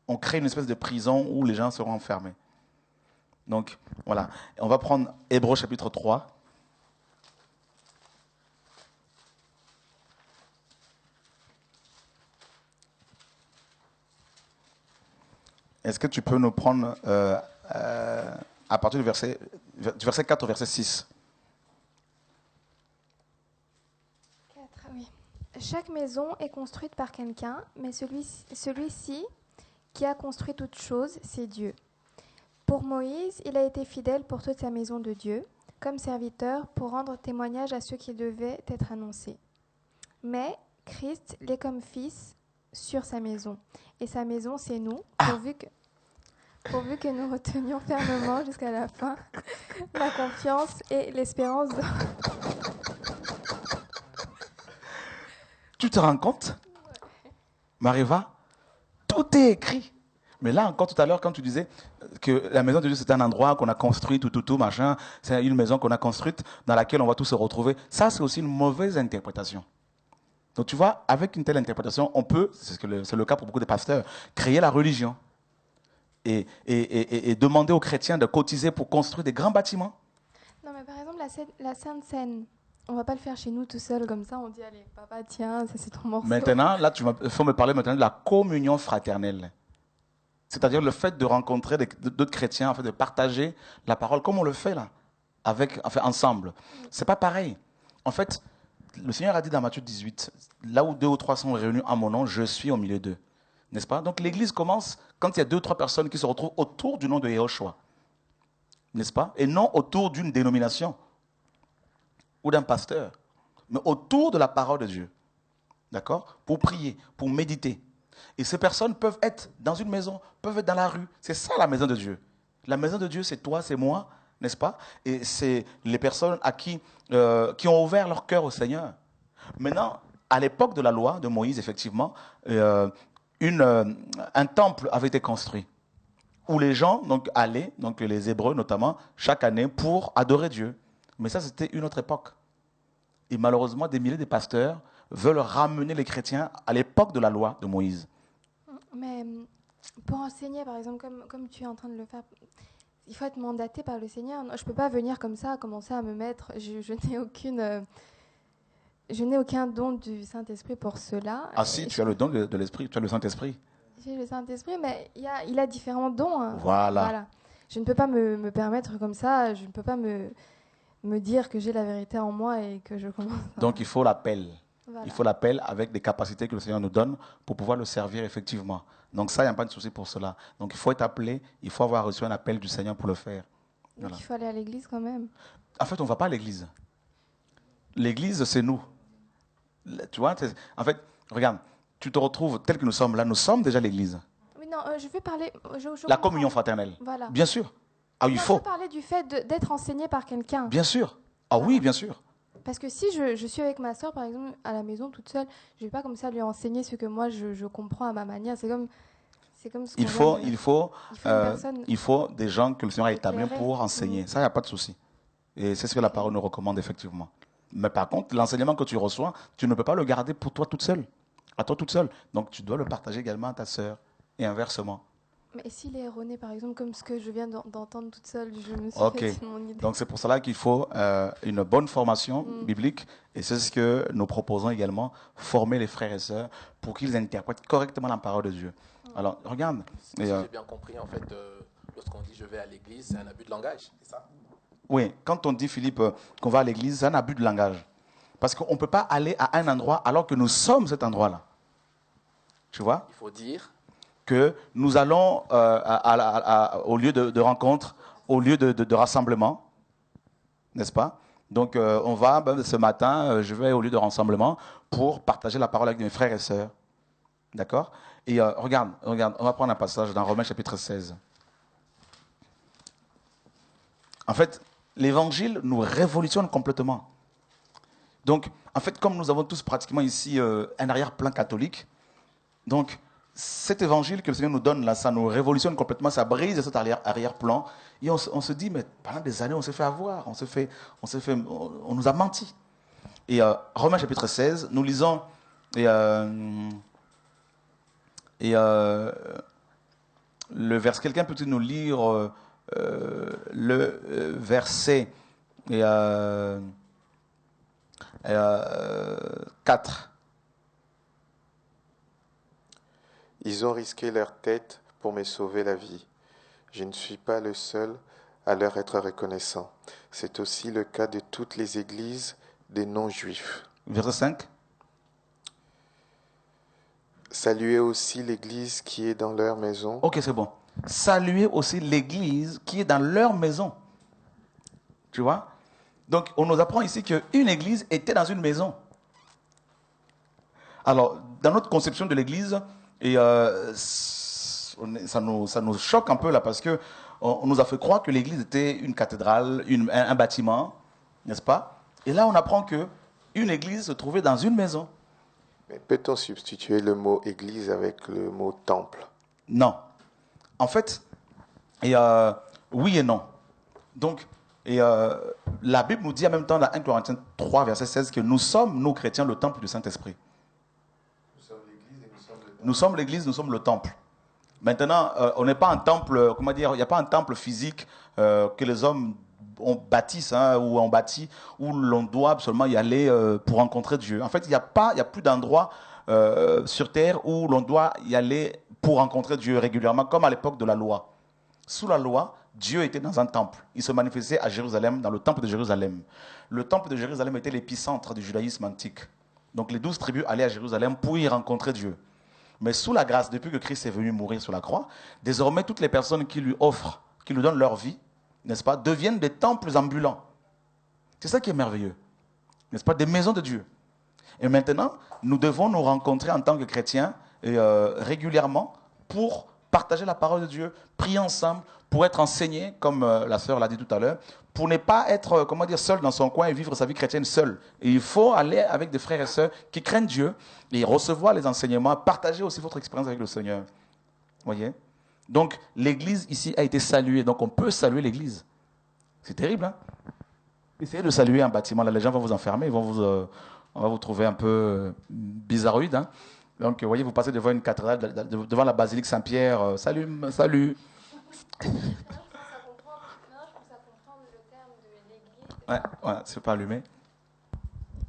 A: On crée une espèce de prison où les gens seront enfermés. Donc voilà, on va prendre Hébreux chapitre 3. Est-ce que tu peux nous prendre à partir du verset 4 au verset 6?
D: 4, oui. Chaque maison est construite par quelqu'un, mais celui-ci qui a construit toute chose, c'est Dieu. Pour Moïse, il a été fidèle pour toute sa maison de Dieu, comme serviteur pour rendre témoignage à ceux qui devaient être annoncés. Mais Christ l'est comme fils sur sa maison. Et sa maison, c'est nous, pourvu que nous retenions fermement jusqu'à la fin la confiance et l'espérance de...
A: Tu te rends compte, Mariva? Tout est écrit. Mais là encore, tout à l'heure, quand tu disais que la maison de Dieu, c'est un endroit qu'on a construit, tout, machin. C'est une maison qu'on a construite dans laquelle on va tous se retrouver. Ça, c'est aussi une mauvaise interprétation. Donc, tu vois, avec une telle interprétation, on peut, c'est le cas pour beaucoup de pasteurs, créer la religion et demander aux chrétiens de cotiser pour construire des grands bâtiments.
D: Non, mais par exemple, la Sainte Seine, on va pas le faire chez nous tout seul comme ça. On dit, allez, papa, tiens, ça c'est ton morceau.
A: Maintenant, là, il faut me parler maintenant de la communion fraternelle. C'est-à-dire le fait de rencontrer d'autres chrétiens, en fait, de partager la parole, comme on le fait là, ensemble. C'est pas pareil. En fait, le Seigneur a dit dans Matthieu 18, là où 2 ou 3 sont réunis en mon nom, je suis au milieu d'eux. N'est-ce pas? Donc l'église commence quand il y a 2 ou 3 personnes qui se retrouvent autour du nom de Yehoshua. N'est-ce pas? Et non autour d'une dénomination ou d'un pasteur, mais autour de la parole de Dieu. D'accord? Pour prier, pour méditer. Et ces personnes peuvent être dans une maison, peuvent être dans la rue. C'est ça la maison de Dieu. La maison de Dieu, c'est toi, c'est moi, n'est-ce pas? Et c'est les personnes qui ont ouvert leur cœur au Seigneur. Maintenant, à l'époque de la loi de Moïse, effectivement, un temple avait été construit où les gens allaient, donc les Hébreux notamment, chaque année pour adorer Dieu. Mais ça, c'était une autre époque. Et malheureusement, des milliers de pasteurs veulent ramener les chrétiens à l'époque de la loi de Moïse.
D: Mais pour enseigner, par exemple, comme tu es en train de le faire, il faut être mandaté par le Seigneur. Je ne peux pas venir comme ça, commencer à me mettre. Je n'ai aucun don du Saint-Esprit pour cela.
A: Ah si, tu as le don de l'Esprit, tu as le Saint-Esprit.
D: J'ai le Saint-Esprit, mais il a différents dons. Hein.
A: Voilà.
D: Je ne peux pas me permettre comme ça, je ne peux pas me dire que j'ai la vérité en moi et que je commence à...
A: Donc il faut l'appel.
D: Voilà.
A: Il faut l'appel avec des capacités que le Seigneur nous donne pour pouvoir le servir effectivement. Donc ça, il n'y a pas de souci pour cela. Donc il faut être appelé, il faut avoir reçu un appel du Seigneur pour le faire.
D: Donc il faut aller à l'église quand même.
A: En fait, on ne va pas à l'église. L'église, c'est nous. Tu vois, en fait, regarde, tu te retrouves tel que nous sommes là, nous sommes déjà l'église.
D: Oui, non, je veux parler...
A: La communion fraternelle.
D: Voilà.
A: Bien sûr. Ah oui, il faut.
D: Je veux parler du fait d'être enseigné par quelqu'un.
A: Bien sûr. Ah oui, bien sûr.
D: Parce que si je suis avec ma soeur, par exemple, à la maison toute seule, je ne vais pas comme ça lui enseigner ce que moi je comprends à ma manière. C'est comme ce
A: il faut des gens que le Seigneur a établis pour enseigner. Ça, il n'y a pas de souci. Et c'est ce que la parole nous recommande effectivement. Mais par contre, l'enseignement que tu reçois, tu ne peux pas le garder pour toi toute seule. À toi toute seule. Donc tu dois le partager également à ta sœur et inversement.
D: Mais s'il est erroné, par exemple, comme ce que je viens d'entendre toute seule, je me suis fait mon idée.
A: Donc c'est pour cela qu'il faut une bonne formation biblique. Et c'est ce que nous proposons également, former les frères et sœurs pour qu'ils interprètent correctement la parole de Dieu. Alors, regarde.
F: Si j'ai bien compris, en fait, lorsqu'on dit je vais à l'église, c'est un abus de langage, c'est ça?
A: Oui, quand on dit, Philippe, qu'on va à l'église, c'est un abus de langage. Parce qu'on ne peut pas aller à un endroit alors que nous sommes cet endroit-là. Tu vois?
F: Il faut dire
A: que nous allons au lieu de rencontre, au lieu de rassemblement, n'est-ce pas? Donc, on va, ce matin, je vais au lieu de rassemblement pour partager la parole avec mes frères et sœurs. D'accord? Et regarde, on va prendre un passage dans Romains chapitre 16. En fait, l'évangile nous révolutionne complètement. Donc, en fait, comme nous avons tous pratiquement ici un arrière-plan catholique, donc, cet évangile que le Seigneur nous donne, là, ça nous révolutionne complètement, ça brise cet arrière-plan. Et on se dit, mais pendant des années, on s'est fait avoir, on nous a menti. Et Romains chapitre 16, nous lisons, le verset, quelqu'un peut-il nous lire le verset 4.
C: Ils ont risqué leur tête pour me sauver la vie. Je ne suis pas le seul à leur être reconnaissant. C'est aussi le cas de toutes les églises des non-juifs.
A: Verset 5.
C: Saluez aussi l'église qui est dans leur maison.
A: Ok, c'est bon. Saluez aussi l'église qui est dans leur maison. Tu vois? Donc, on nous apprend ici qu'une église était dans une maison. Alors, dans notre conception de l'église, et ça nous choque un peu là parce qu'on nous a fait croire que l'église était une cathédrale, un bâtiment, n'est-ce pas? Et là, on apprend qu'une église se trouvait dans une maison.
C: Mais peut-on substituer le mot église avec le mot temple?
A: Non. En fait, Et oui et non. Donc, la Bible nous dit en même temps dans 1 Corinthiens 3, verset 16, que nous sommes, nous chrétiens, le temple du Saint-Esprit. Nous sommes l'Église, nous sommes le temple. Maintenant, on n'est pas un temple, comment dire, il n'y a pas un temple physique que les hommes bâtissent, hein, ou on bâtit, où l'on doit absolument y aller pour rencontrer Dieu. En fait, il n'y a plus d'endroit sur terre où l'on doit y aller pour rencontrer Dieu régulièrement, comme à l'époque de la loi. Sous la loi, Dieu était dans un temple. Il se manifestait à Jérusalem, dans le temple de Jérusalem. Le temple de Jérusalem était l'épicentre du judaïsme antique. Donc les 12 tribus allaient à Jérusalem pour y rencontrer Dieu. Mais sous la grâce, depuis que Christ est venu mourir sur la croix, désormais toutes les personnes qui lui offrent, qui lui donnent leur vie, n'est-ce pas, deviennent des temples ambulants. C'est ça qui est merveilleux. N'est-ce pas, des maisons de Dieu. Et maintenant, nous devons nous rencontrer en tant que chrétiens régulièrement pour partager la parole de Dieu, prier ensemble, pour être enseignés, comme la sœur l'a dit tout à l'heure, pour ne pas être, comment dire, seul dans son coin et vivre sa vie chrétienne seul. Et il faut aller avec des frères et sœurs qui craignent Dieu et recevoir les enseignements, partager aussi votre expérience avec le Seigneur. Voyez? Donc, l'Église ici a été saluée. Donc, on peut saluer l'Église. C'est terrible, hein? Essayez de saluer un bâtiment. Là, les gens vont vous enfermer, on va vous trouver un peu bizarroïde, hein? Donc, vous voyez, vous passez devant une cathédrale, devant la basilique Saint-Pierre. Salut, salut. Ouais, c'est pas allumé.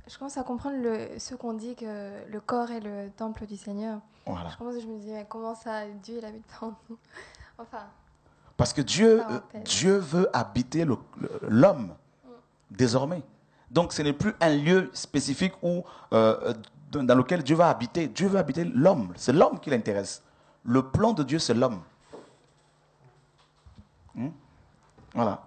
D: Je commence à comprendre ce qu'on dit que le corps est le temple du Seigneur.
A: Voilà.
D: Je me dis, mais comment ça, Dieu il habite en nous? Enfin.
A: Parce que Dieu veut habiter l'homme désormais. Donc ce n'est plus un lieu spécifique dans lequel Dieu va habiter. Dieu veut habiter l'homme. C'est l'homme qui l'intéresse. Le plan de Dieu, c'est l'homme. Voilà.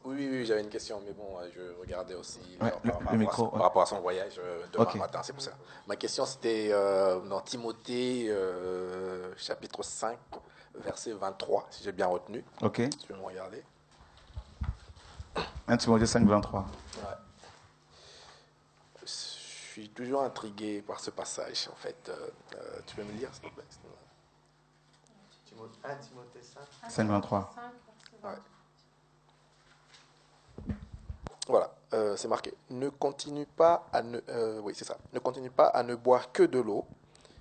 F: Oui, j'avais une question, mais bon, je regardais aussi
A: par
F: rapport à son voyage demain matin, c'est pour ça. Ma question, c'était dans Timothée, chapitre 5, verset 23, si j'ai bien retenu.
A: Ok.
F: Tu peux me regarder.
A: 1 Timothée 5, 23.
F: Ouais. Je suis toujours intrigué par ce passage, en fait. Tu peux me le lire, s'il te plaît?
E: 1 Timothée 5.
A: 5, 23.
F: Ouais. Voilà, c'est marqué. Ne continue pas à Ne continue pas à ne boire que de l'eau,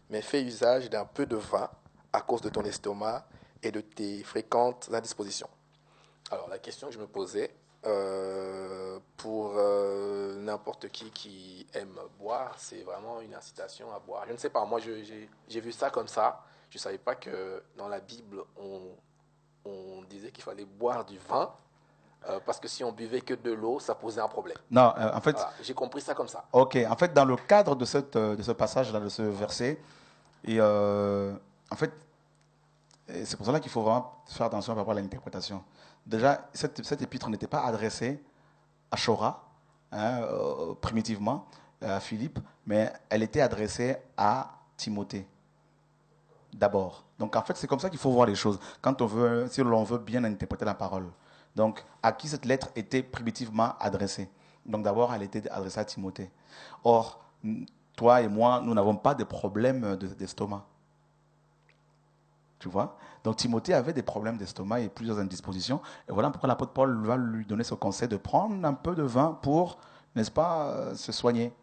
F: mais fais usage d'un peu de vin à cause de ton estomac et de tes fréquentes indispositions. Alors, la question que je me posais, pour n'importe qui aime boire, c'est vraiment une incitation à boire. Je ne sais pas, moi j'ai vu ça comme ça. Je ne savais pas que dans la Bible, on disait qu'il fallait boire du vin. Parce que si on buvait que de l'eau, ça posait un problème.
A: Non, en fait...
F: Voilà, j'ai compris ça comme ça.
A: Ok, en fait, dans le cadre de ce passage-là, de ce verset, et en fait, c'est pour cela qu'il faut vraiment faire attention par rapport à l'interprétation. Déjà, cette épître n'était pas adressée à Chora, primitivement, à Philippe, mais elle était adressée à Timothée, d'abord. Donc, en fait, c'est comme ça qu'il faut voir les choses, si l'on veut bien interpréter la parole. Donc, à qui cette lettre était primitivement adressée? Donc, d'abord, elle était adressée à Timothée. Or, toi et moi, nous n'avons pas de problème d'estomac. Tu vois? Donc, Timothée avait des problèmes d'estomac et plusieurs indispositions. Et voilà pourquoi l'apôtre Paul va lui donner ce conseil de prendre un peu de vin pour, n'est-ce pas, se soigner.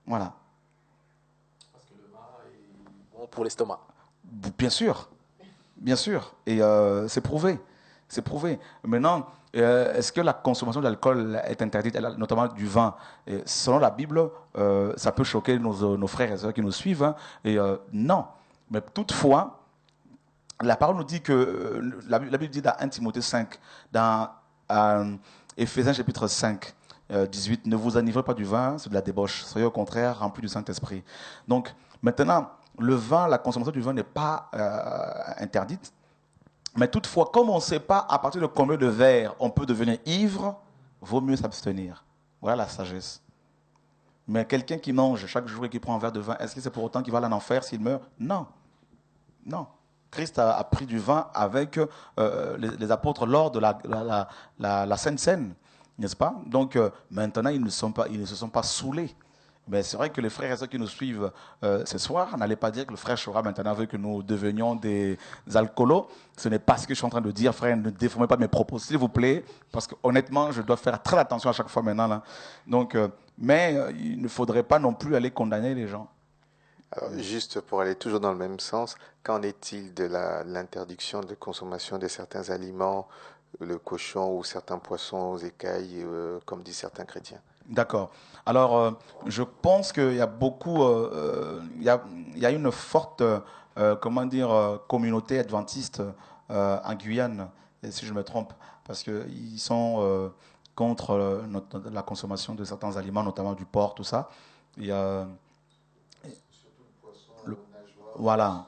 A: Voilà.
F: Parce que le vin est bon pour l'estomac.
A: Bien sûr. Bien sûr. Et c'est prouvé. C'est prouvé. Maintenant, est-ce que la consommation d'alcool est interdite, notamment du vin? Et selon la Bible, ça peut choquer nos frères et sœurs qui nous suivent. Hein, et non. Mais toutefois, la parole nous dit que, la Bible dit dans 1 Timothée 5, dans Éphésiens chapitre 5, 18, ne vous enivrez pas du vin, c'est de la débauche. Soyez au contraire remplis du Saint-Esprit. Donc, maintenant, le vin, la consommation du vin n'est pas interdite. Mais toutefois, comme on ne sait pas à partir de combien de verres on peut devenir ivre, vaut mieux s'abstenir. Voilà la sagesse. Mais quelqu'un qui mange chaque jour et qui prend un verre de vin, est-ce que c'est pour autant qu'il va aller en enfer s'il meurt? Non. Non. Christ a pris du vin avec les apôtres lors de la Sainte Seine, n'est-ce pas? Donc maintenant, ils ne se sont pas saoulés. Mais c'est vrai que les frères et sœurs qui nous suivent ce soir, n'allez pas dire que le frère Chora maintenant veut que nous devenions des alcoolos. Ce n'est pas ce que je suis en train de dire, frère, ne déformez pas mes propos, s'il vous plaît, parce que honnêtement, je dois faire très attention à chaque fois maintenant. Là. Donc, il ne faudrait pas non plus aller condamner les gens.
C: Alors, juste pour aller toujours dans le même sens, qu'en est-il de l'interdiction de consommation de certains aliments, le cochon ou certains poissons aux écailles, comme disent certains chrétiens?
A: D'accord. Alors, je pense qu'il y a beaucoup, il y a une forte, communauté adventiste en Guyane, si je me trompe, parce qu'ils sont contre la consommation de certains aliments, notamment du porc, tout ça. Il y a, voilà,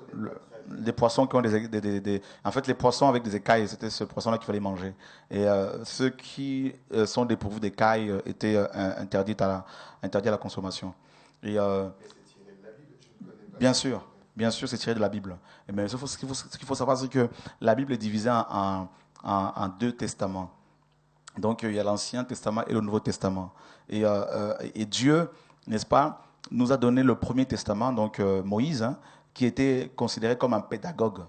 A: des poissons qui ont en fait, les poissons avec des écailles, c'était ce poisson-là qu'il fallait manger. Et ceux qui sont dépourvus d'écailles étaient interdits à la consommation. Et, bien sûr, c'est tiré de la Bible. Mais ce qu'il faut savoir, c'est que la Bible est divisée en deux testaments. Donc, il y a l'Ancien Testament et le Nouveau Testament. Et Dieu, n'est-ce pas, nous a donné le Premier Testament, donc Moïse, qui était considéré comme un pédagogue,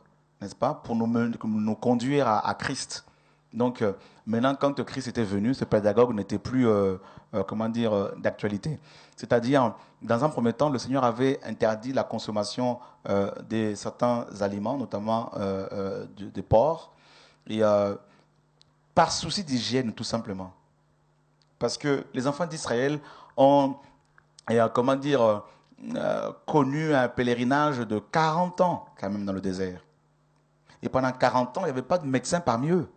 A: n'est-ce pas, pour nous conduire à Christ. Donc, maintenant, quand Christ était venu, ce pédagogue n'était plus, d'actualité. C'est-à-dire, dans un premier temps, le Seigneur avait interdit la consommation de certains aliments, notamment des porcs, et par souci d'hygiène, tout simplement. Parce que les enfants d'Israël ont, connu un pèlerinage de 40 ans, quand même, dans le désert. Et pendant 40 ans, il n'y avait pas de médecin parmi eux.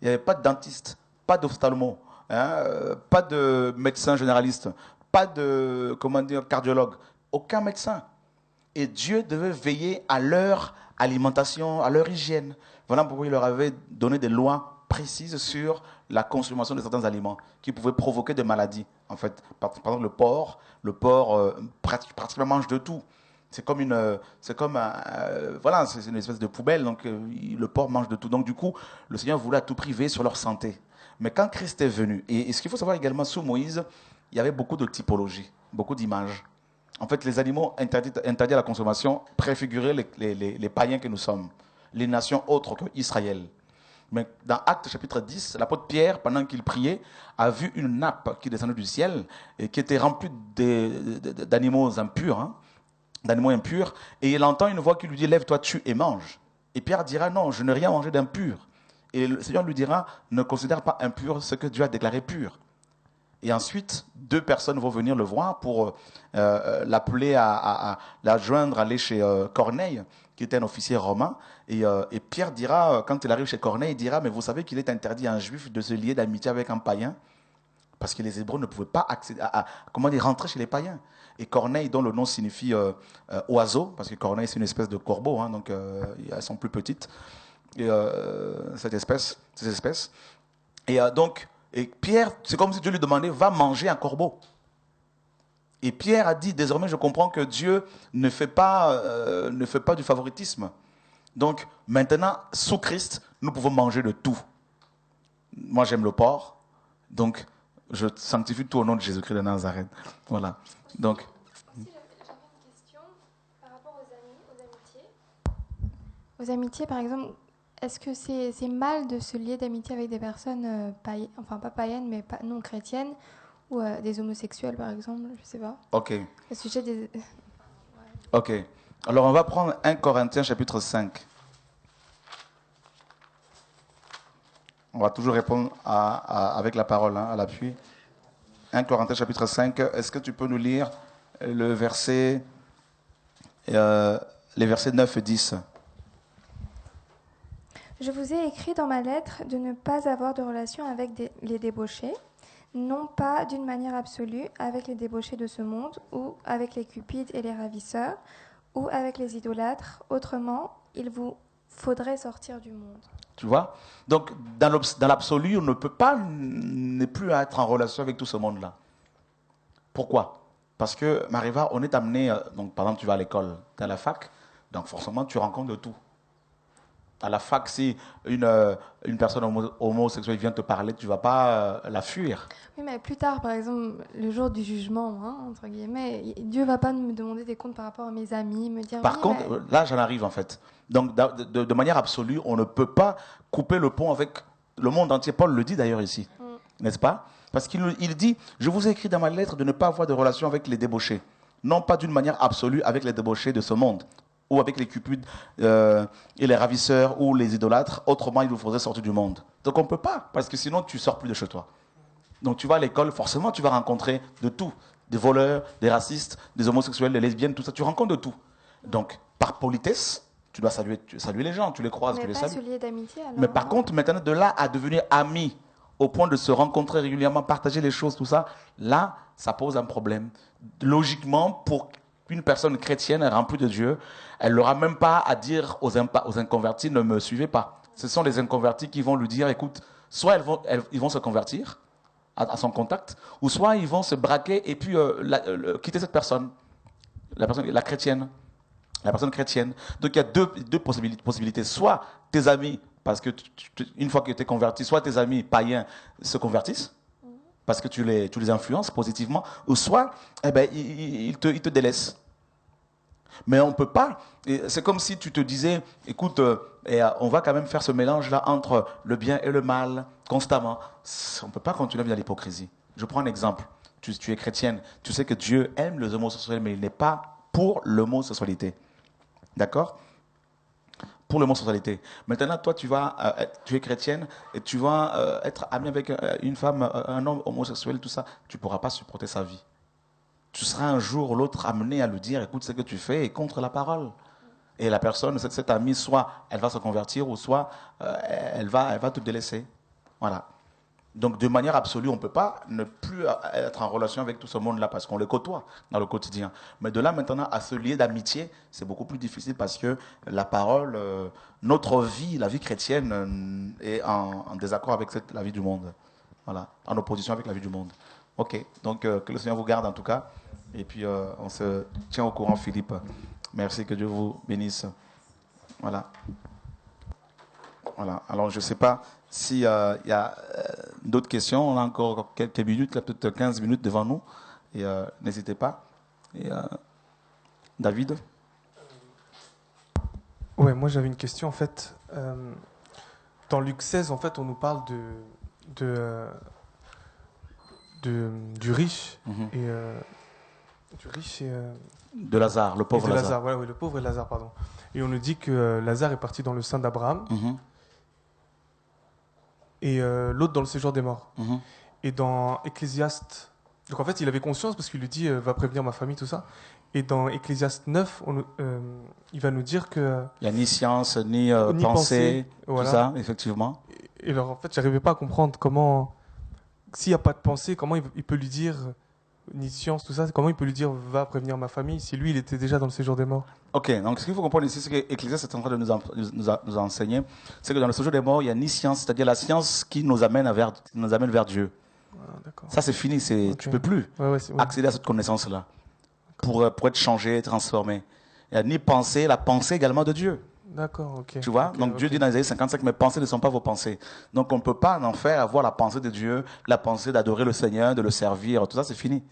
A: Il n'y avait pas de dentiste, pas d'ophtalmo, pas de médecin généraliste, pas de, cardiologue, aucun médecin. Et Dieu devait veiller à leur alimentation, à leur hygiène. Voilà pourquoi il leur avait donné des lois précises sur la consommation de certains aliments qui pouvaient provoquer des maladies. En fait, par exemple, le porc pratiquement mange de tout. C'est une espèce de poubelle, donc le porc mange de tout. Donc du coup, le Seigneur voulait à tout prix veiller sur leur santé. Mais quand Christ est venu, et ce qu'il faut savoir également, sous Moïse, il y avait beaucoup de typologies, beaucoup d'images. En fait, les animaux interdits à la consommation préfiguraient les païens que nous sommes, les nations autres qu'Israël. Mais dans Actes chapitre 10, l'apôtre Pierre, pendant qu'il priait, a vu une nappe qui descendait du ciel et qui était remplie d'animaux impurs, et il entend une voix qui lui dit « Lève-toi, tue et mange ». Et Pierre dira « Non, je n'ai rien mangé d'impur ». Et le Seigneur lui dira « Ne considère pas impur ce que Dieu a déclaré pur ». Et ensuite, 2 personnes vont venir le voir pour l'appeler à la joindre, aller chez Corneille, qui était un officier romain. Et Pierre dira, quand il arrive chez Corneille, il dira, mais vous savez qu'il est interdit à un juif de se lier d'amitié avec un païen, parce que les Hébreux ne pouvaient pas accéder rentrer chez les païens. Et Corneille, dont le nom signifie oiseau, parce que Corneille c'est une espèce de corbeau, donc elles sont plus petites, et, cette espèce. Et Pierre, c'est comme si Dieu lui demandait, va manger un corbeau. Et Pierre a dit, désormais je comprends que Dieu ne fait pas du favoritisme. Donc maintenant, sous Christ, nous pouvons manger de tout. Moi j'aime le porc, donc je sanctifie tout au nom de Jésus-Christ de Nazareth. Voilà. Donc.
D: J'avais une question par rapport aux amitiés. Aux amitiés, par exemple, est-ce que c'est mal de se lier d'amitié avec des personnes pas païennes, mais non chrétiennes, ou des homosexuels, par exemple, je sais pas.
A: Ok.
D: Au sujet des...
A: Ok. Alors, on va prendre 1 Corinthiens chapitre 5. On va toujours répondre avec la parole, à l'appui. 1 Corinthiens chapitre 5. Est-ce que tu peux nous lire les versets 9 et 10?
D: Je vous ai écrit dans ma lettre de ne pas avoir de relation avec les débauchés, non pas d'une manière absolue avec les débauchés de ce monde, ou avec les cupides et les ravisseurs, ou avec les idolâtres. Autrement, il vous faudrait sortir du monde.
A: Tu vois? Donc, dans l'absolu, on ne peut pas ne plus être en relation avec tout ce monde-là. Pourquoi? Parce que, Mariva, on est amené, donc par exemple, tu vas à l'école, tu es à la fac, donc forcément, tu rencontres de tout. À la fac, si une personne homosexuelle vient te parler, tu ne vas pas la fuir.
D: Oui, mais plus tard, par exemple, le jour du jugement, hein, entre guillemets, Dieu ne va pas me demander des comptes par rapport à mes amis, me dire...
A: Par contre, là, j'en arrive en fait. Donc, de manière absolue, on ne peut pas couper le pont avec le monde entier. Paul le dit d'ailleurs ici, n'est-ce pas? Parce qu'il dit, je vous ai écrit dans ma lettre de ne pas avoir de relation avec les débauchés. Non pas d'une manière absolue avec les débauchés de ce monde, ou avec les cupides et les ravisseurs ou les idolâtres, autrement il vous faudrait sortir du monde. Donc on ne peut pas, parce que sinon tu ne sors plus de chez toi. Donc tu vas à l'école, forcément tu vas rencontrer de tout, des voleurs, des racistes, des homosexuels, des lesbiennes, tout ça, tu rencontres de tout. Donc par politesse, tu dois saluer les gens, tu les croises, tu les salues.
D: Mais pas ce lien d'amitié alors.
A: Mais par contre, maintenant de là à devenir amis, au point de se rencontrer régulièrement, partager les choses, tout ça, là, ça pose un problème. Logiquement, pour une personne chrétienne remplie de Dieu, elle n'aura même pas à dire aux inconvertis, ne me suivez pas. Ce sont les inconvertis qui vont lui dire, écoute, soit ils vont se convertir à son contact, ou soit ils vont se braquer et puis quitter cette personne, la personne chrétienne. Donc il y a deux possibilités. Soit tes amis, parce que une fois que tu es converti, soit tes amis païens se convertissent, parce que tu les influences positivement, ou soit ils te délaissent. Mais on ne peut pas. C'est comme si tu te disais, écoute, on va quand même faire ce mélange-là entre le bien et le mal constamment. On ne peut pas continuer dans l'hypocrisie. Je prends un exemple. Tu es chrétienne, tu sais que Dieu aime les homosexuels, mais il n'est pas pour l'homosexualité. D'accord ? Pour l'homosexualité. Maintenant, toi, tu es chrétienne et tu vas être amie avec une femme, un homme homosexuel, tout ça. Tu ne pourras pas supporter sa vie. Tu seras un jour ou l'autre amené à lui dire, écoute, ce que tu fais est contre la parole. Et la personne, cette amie, soit elle va se convertir, ou soit elle va te délaisser. Voilà. Donc, de manière absolue, on ne peut pas ne plus être en relation avec tout ce monde-là, parce qu'on les côtoie dans le quotidien. Mais de là, maintenant, à se lier d'amitié, c'est beaucoup plus difficile, parce que la parole, notre vie, la vie chrétienne, est en désaccord avec la vie du monde. Voilà. En opposition avec la vie du monde. Ok. Donc, que le Seigneur vous garde, en tout cas. Et puis, on se tient au courant, Philippe. Merci, que Dieu vous bénisse. Voilà. Voilà. Alors, je ne sais pas s'il y a d'autres questions. On a encore quelques minutes, peut-être 15 minutes devant nous. Et n'hésitez pas. Et, David?
B: Ouais, moi j'avais une question en fait. Dans Luc 16, en fait, on nous parle du riche et
A: de Lazare, le pauvre Lazare.
B: Ouais, oui, le pauvre et Lazare, pardon. Et on nous dit que Lazare est parti dans le sein d'Abraham et l'autre dans le séjour des morts. Et dans Ecclésiaste, donc en fait il avait conscience parce qu'il lui dit va prévenir ma famille, tout ça. Et dans Ecclésiaste 9, il va nous dire que...
A: Il n'y a ni science, ni pensée, voilà. Tout ça, effectivement.
B: Et alors en fait, je n'arrivais pas à comprendre comment, s'il n'y a pas de pensée, comment il peut lui dire, ni science, tout ça, comment il peut lui dire va prévenir ma famille si lui il était déjà dans le séjour des morts. Ok,
A: donc ce qu'il faut comprendre ici, c'est que Ecclésiaste est en train de nous enseigner, c'est que dans le séjour des morts, il n'y a ni science, c'est-à-dire la science qui nous amène vers Dieu. Ça c'est fini, tu ne peux plus accéder à cette connaissance-là pour être changé, transformé. Il n'y a ni pensée, la pensée également de Dieu.
B: D'accord, ok.
A: Tu vois, donc Dieu dit dans Isaïe 55, mes pensées ne sont pas vos pensées. Donc on ne peut pas en faire avoir la pensée de Dieu, la pensée d'adorer le Seigneur, de le servir, tout ça c'est fini.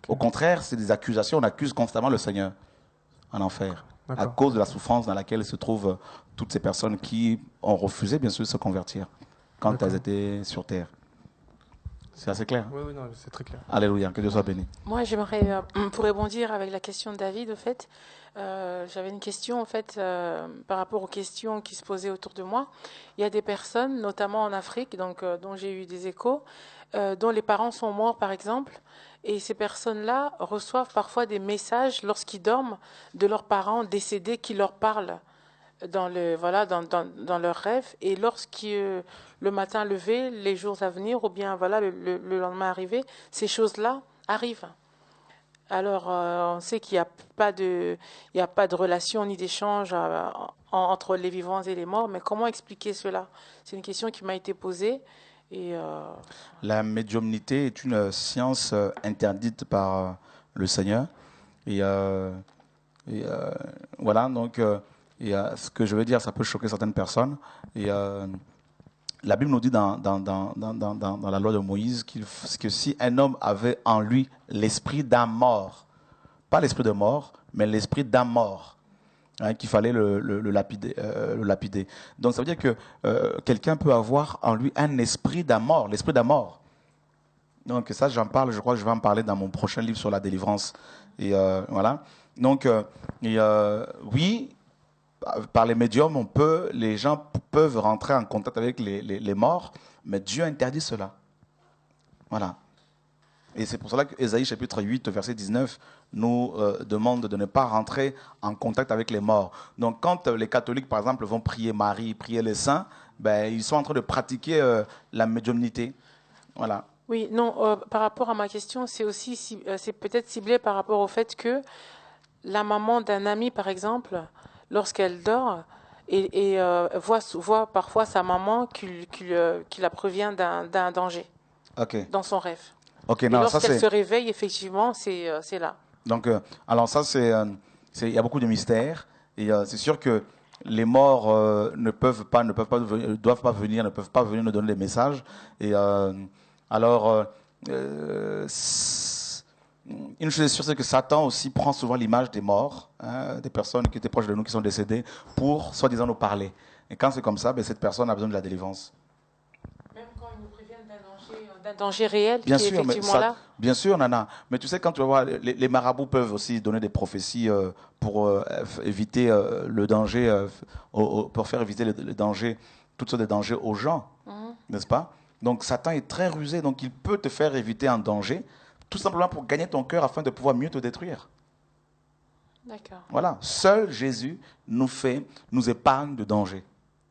A: Au contraire, c'est des accusations, on accuse constamment le Seigneur en enfer, à cause de la souffrance dans laquelle se trouvent toutes ces personnes qui ont refusé bien sûr de se convertir quand elles étaient sur terre. C'est assez clair.
B: Oui, non, c'est très clair.
A: Alléluia, que Dieu soit béni.
G: Moi, j'aimerais, pour rebondir avec la question de David, au fait, j'avais une question, en fait, par rapport aux questions qui se posaient autour de moi. Il y a des personnes, notamment en Afrique, donc, dont j'ai eu des échos, dont les parents sont morts, par exemple, et ces personnes-là reçoivent parfois des messages, lorsqu'ils dorment, de leurs parents décédés qui leur parlent dans leurs rêves, et le matin levé, les jours à venir, ou bien le lendemain arrivé, ces choses-là arrivent. Alors, on sait qu'il n'y a pas de relation ni d'échange entre les vivants et les morts, mais comment expliquer cela? C'est une question qui m'a été posée.
A: La médiumnité est une science interdite par le Seigneur. Et voilà, donc Et ce que je veux dire, ça peut choquer certaines personnes. Et la Bible nous dit dans la loi de Moïse que si un homme avait en lui l'esprit d'un mort, pas l'esprit de mort, mais l'esprit d'un mort, hein, qu'il fallait le lapider. Donc ça veut dire que quelqu'un peut avoir en lui un esprit d'un mort, l'esprit d'un mort. Donc ça, j'en parle, je crois que je vais en parler dans mon prochain livre sur la délivrance. Et voilà. Donc, oui, par les médiums, les gens peuvent rentrer en contact avec les morts, mais Dieu interdit cela. Voilà. Et c'est pour cela que Ésaïe chapitre 8, verset 19, nous demande de ne pas rentrer en contact avec les morts. Donc quand les catholiques, par exemple, vont prier Marie, prier les saints, ben, ils sont en train de pratiquer la médiumnité. Voilà.
G: Oui, non, par rapport à ma question, c'est aussi, c'est peut-être ciblé par rapport au fait que la maman d'un ami, par exemple, lorsqu'elle dort, et voit parfois sa maman qui la prévient d'un danger dans son rêve.
A: Okay,
G: et lorsqu'elle se réveille, effectivement, c'est là.
A: Donc, alors ça, il y a beaucoup de mystères. Et c'est sûr que les morts doivent pas venir nous donner des messages. Et alors, une chose est sûre, c'est que Satan aussi prend souvent l'image des morts, hein, des personnes qui étaient proches de nous, qui sont décédées, pour soi-disant nous parler. Et quand c'est comme ça, ben, cette personne a besoin de la délivrance.
G: Même quand ils nous préviennent d'un danger réel,
A: bien
G: qui
A: sûr,
G: est effectivement là.
A: Bien sûr, Nana. Mais tu sais, quand tu vas voir, les marabouts peuvent aussi donner des prophéties pour éviter le danger, pour faire éviter le danger, toutes sortes de dangers aux gens, n'est-ce pas? Donc Satan est très rusé, donc il peut te faire éviter un danger, tout simplement pour gagner ton cœur afin de pouvoir mieux te détruire.
G: D'accord.
A: Voilà, seul Jésus nous épargne de danger.